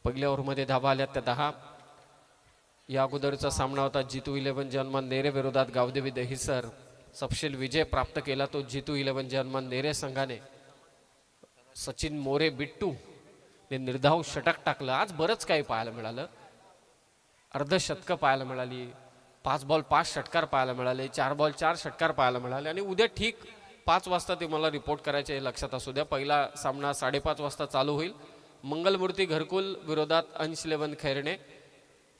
पहिल्या ओव्हरमध्ये धावा आल्या त्या 10. या अगोदरचा सामना होता जितू 11 जन्मान नेरे विरोधात गावदेवी दहिसर. सपशेल विजय प्राप्त केला तो जितू 11 जन्मान नेरे संघाने. सचिन मोरे बिट्टू ने निर्धाव षटक टाकलं. आज बरंच काही पाहायला मिळालं. अर्धशतकं पाहायला मिळाली. 5 बॉल 5 षटकार पाहायला मिळाले. 4 बॉल 4 षटकार पाहायला मिळाले. आणि उद्या ठीक 5 वाजता ते मला रिपोर्ट करायचे हे लक्षात असू द्या. पहिला सामना 5:30 वाजता चालू होईल. मंगलमूर्ती घरकुल विरोधात अंश 11 खैरणे.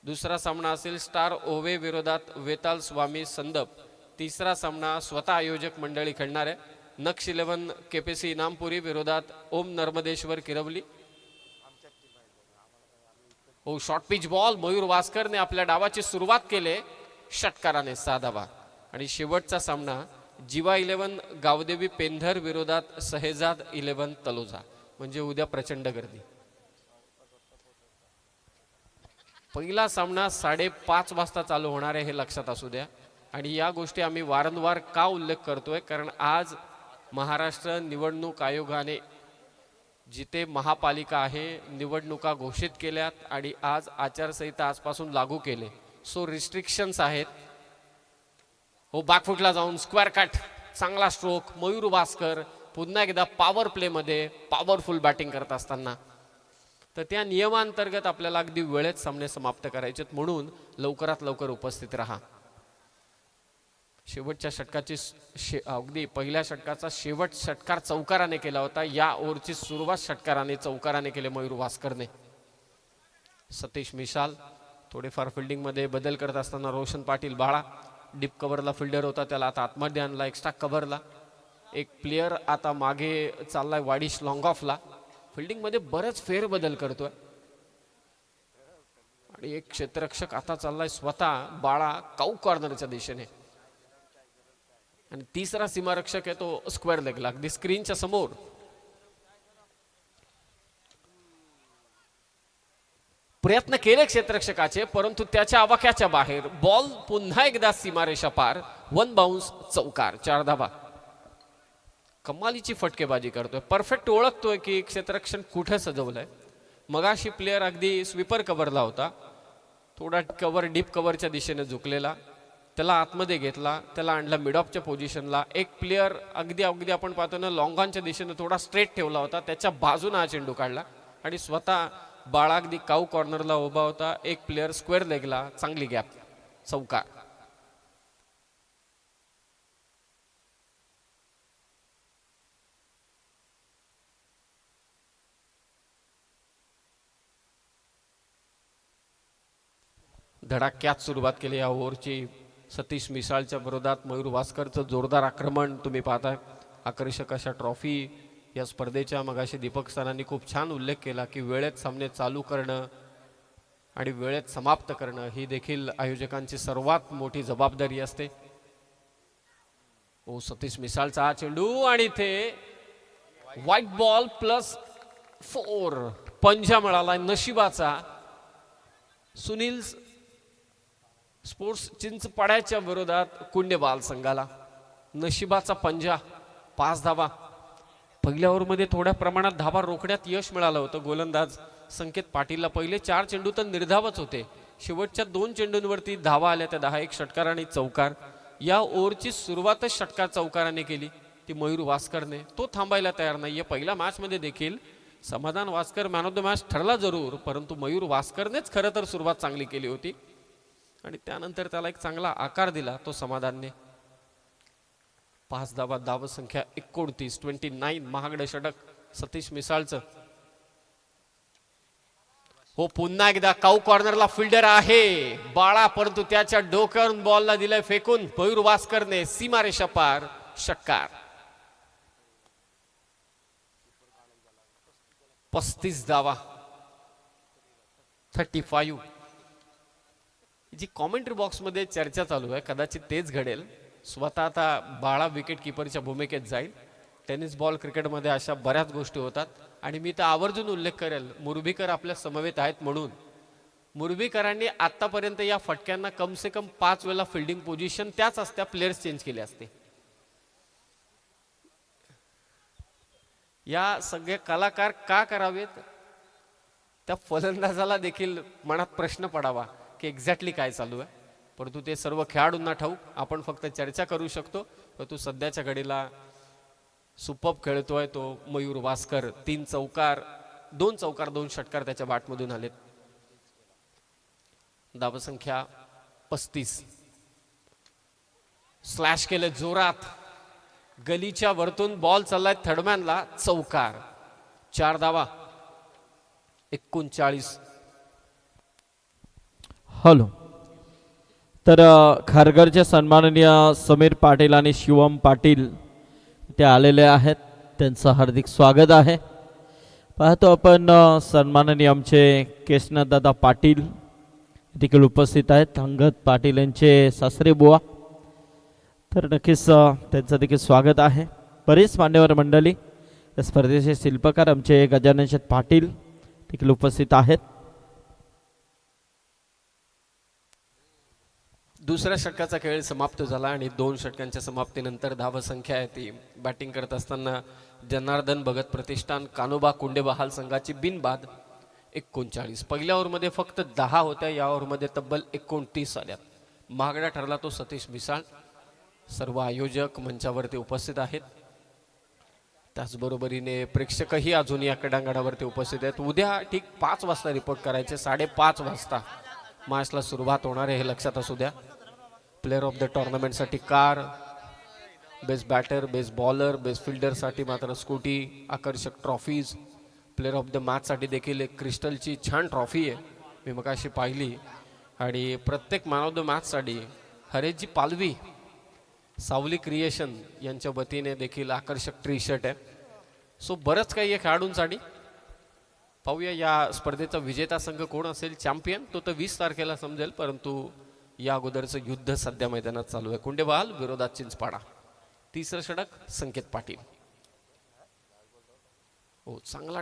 दुसरा सामना असेल स्टार ओवे विरोधात वेताल स्वामी संदप. तिसरा सामना स्वतः आयोजक मंडळी खेळणार आहे. नक्ष 11 KPC इनामपुरी विरोधात ओम नर्मदेश्वर किरवली. हो, शॉर्ट पिच बॉल. मयूर वास्करने आपल्या डावाची सुरुवात केली षटकाराने 6 धावा. आणि शेवटचा सामना जीवा 11 गावदेवी पेंधर विरोधात सहेजाद 11 तलोजा. म्हणजे उद्या प्रचंड गर्दी. पहिला सामना 5:30 वाजता चालू होणार आहे हे लक्षात असू द्या. आणि या गोष्टी आम्ही वारंवार का उल्लेख करतोय कारण आज महाराष्ट्र निवडणूक आयोगाने जिथे महापालिका आहे निवडणुका घोषित केल्यात आणि आज आचारसंहिता आजपासून लागू केले. सो रिस्ट्रिक्शन्स आहेत. हो, बॅकफुटला जाऊन स्क्वेअर कट, चांगला स्ट्रोक. मयूर वास्कर पुन्हा एकदा पॉवर प्ले मध्ये पॉवरफुल बॅटिंग करत असताना. तर त्या नियमांतर्गत आपल्याला अगदी वेळेत सामने समाप्त करायचे म्हणून लवकरात लवकर उपस्थित राहा. शेवटच्या षटकाची अगदी पहिल्या षटकाचा शेवट षटकार चौकाराने केला होता. या ओव्हरची सुरुवात षटकाराने चौकाराने केले मयूर वास्करने. सतीश मिसाल थोडेफार फिल्डिंग मध्ये बदल करत असताना रोशन पाटील बाळा डीप कव्हरला फिल्डर होता त्याला आता आतमध्ये आणला एक्स्ट्रा कव्हरला. एक प्लेयर आता मागे चाललाय वाडिश लॉंग ऑफला. फिल्डिंग मध्ये बरेच फेरबदल करतोय. आणि एक क्षेत्ररक्षक आता चाललाय स्वतः बाळा काऊ कॉर्नरच्या दिशेने. आणि तिसरा सीमारक्षक आहे तो स्क्वेअर लेगला अगदी स्क्रीनच्या समोर. प्रयत्न केले क्षेत्ररक्षकाचे परंतु त्याच्या आवाक्याच्या बाहेर. बॉल पुन्हा एकदा सीमारेषा पार. 1 बाउन्स चौकार. 4 धावा. कमालीची फटकेबाजी करतोय. परफेक्ट ओळखतोय की क्षेत्ररक्षण कुठे सजवलंय. मगाशी प्लेयर अगदी स्वीपर कव्हरला होता. थोडा कव्हर डीप कव्हरच्या दिशेने झुकलेला. त्याला आतमध्ये घेतला. त्याला आणला मिड ऑफच्या पोझिशनला. एक प्लेयर अगदी आपण पाहतो ना लॉंग ऑनच्या दिशेने थोडा स्ट्रेट ठेवला होता. त्याच्या बाजूने हा चेंडू काढला आणि स्वतः बाळा अगदी काऊ कॉर्नरला उभा होता. एक प्लेयर स्क्वेअर लेगला. चांगली गॅप. चौकार. धडाक्यात सुरुवात केली या ओव्हरची. सतीश मिसाळच्या विरोधात मयूर वास्करचं जोरदार आक्रमण तुम्ही पाहताय. आकर्षक अशा ट्रॉफी या स्पर्धेच्या. मगाशी दीपक सरांनी खूप छान उल्लेख केला की वेळेत सामने चालू करणं आणि वेळेत समाप्त करणं ही देखील आयोजकांची सर्वात मोठी जबाबदारी असते. ओ, सतीश मिसाळचा हा चेंडू आणि इथे व्हाईट बॉल +4. पंजा मिळाला नशिबाचा. सुनील स्पोर्ट्स चिंचपाड्याच्या विरोधात कुंडेबाल संघाला नशिबाचा पंजा. 5 धावा. पहिल्या ओव्हरमध्ये थोड्या प्रमाणात धावा रोखण्यात यश मिळालं होतं गोलंदाज संकेत पाटीलला. पहिले 4 चेंडू तर निर्धावच होते. शेवटच्या 2 चेंडूंवरती धावा आल्या त्या 10. एक षटकार आणि चौकार. या ओव्हरची सुरुवातच षटकार चौकाराने केली ती मयूर वास्करने. तो थांबायला तयार नाहीये. पहिल्या मॅच मध्ये देखील समाधान Waskar man of the match ठरला जरूर, परंतु मयूर वास्करनेच खरं तर सुरुवात चांगली केली होती आणि त्यानंतर त्याला एक चांगला आकार दिला तो समाधानने. 5 धावा, धाव संख्या 29, 29. महागडं षटक सतीश मिसाळचं. हो, पुन्हा एकदा काऊ कॉर्नरला फिल्डर आहे बाळा, परंतु त्याच्या डोक्यावरून बॉलला दिलाय फेकून मयूर वास्करने सीमारेषा पार, षटकार. 35 धावा, 35. जी कॉमेंट्री बॉक्समध्ये चर्चा चालू आहे कदाचित तेच घडेल. स्वतः आता बाळा विकेट किपरच्या भूमिकेत जाईल. टेनिस बॉल क्रिकेटमध्ये अशा बऱ्याच गोष्टी होतात आणि मी तर आवर्जून उल्लेख करेल, मुरबीकर आपल्या समवेत आहेत म्हणून. मुरबीकरांनी आतापर्यंत या फटक्यांना कम से कम 5 वेळा फिल्डिंग पोझिशन त्याच असत्या प्लेयर्स चेंज केले असते. या सगळे कलाकार का करावेत, त्या फलंदाजाला देखील मनात प्रश्न पडावा की एक्झॅक्टली काय चालू आहे. परंतु ते सर्व खेळाडूंना ठाऊक, आपण फक्त चर्चा करू शकतो. परंतु सध्याच्या घडीला सुपर्ब खेळतोय तो मयूर वास्कर. 3 चौकार, 2 चौकार, 2 षटकार त्याच्या बॅटमधून आलेत. धावसंख्या 35. स्लॅश केले जोरात, गलीच्या वरतून बॉल चाललाय थर्डमॅनला, चौकार. 4 धावा, 39. हॅलो. तर खारघरचे सन्माननीय समीर पाटील आणि शिवम पाटील ते आलेले आहेत, त्यांचं हार्दिक स्वागत आहे. पाहतो आपण सन्माननीय आमचे केशनाथदादा पाटील देखील उपस्थित आहेत, अंगद पाटील यांचे सासरे बुवा. तर नक्कीच त्यांचं देखील स्वागत आहे. बरीच मान्यवर मंडळी, या स्पर्धेचे शिल्पकार आमचे गजानन शेठ पाटील देखील उपस्थित आहेत. दुसऱ्या षटकाचा खेळ समाप्त झाला आणि 2 षटकांच्या समाप्तीनंतर धावसंख्या आहे ती बॅटिंग करत असताना जनार्दन भगत प्रतिष्ठान कानोबा कुंडे बहाल संघाची बिनबाद 39. पहिल्या ओव्हरमध्ये फक्त 10 होत्या, या ओव्हरमध्ये तब्बल 29 आल्या. महागडा ठरला तो सतीश मिसाळ. सर्व आयोजक मंचावरती उपस्थित आहेत, त्याचबरोबरीने प्रेक्षकही अजून या क्रीडांगणावरती उपस्थित आहेत. उद्या ठीक 5 वाजता रिपोर्ट करायचे, 5:30 वाजता मॅचला सुरुवात होणार आहे, हे लक्षात असू द्या. प्लेअर ऑफ द टुर्नामेंटसाठी car, best batter, best bowler, best फिल्डरसाठी मात्र स्कूटी, आकर्षक ट्रॉफीज. प्लेअर ऑफ द मॅचसाठी देखील एक क्रिस्टलची छान ट्रॉफी आहे, मी मगाशी पाहिली. आणि प्रत्येक मॅन ऑफ द मॅचसाठी हरेशजी पालवी, सावली क्रिएशन यांच्या वतीने देखील आकर्षक टी शर्ट आहे. सो बरंच काही आहे खेळाडूंसाठी. पाहूया या स्पर्धेचा विजेता संघ कोण असेल, चॅम्पियन. तो तर 20 तारखेला समजेल, परंतु या अगोदरचं युद्ध सध्या मैदानात चालू आहे. कुंडेबहाल विरोधात चिंचपाडा. 3रं षटक संकेत पाटील. हो, चांगला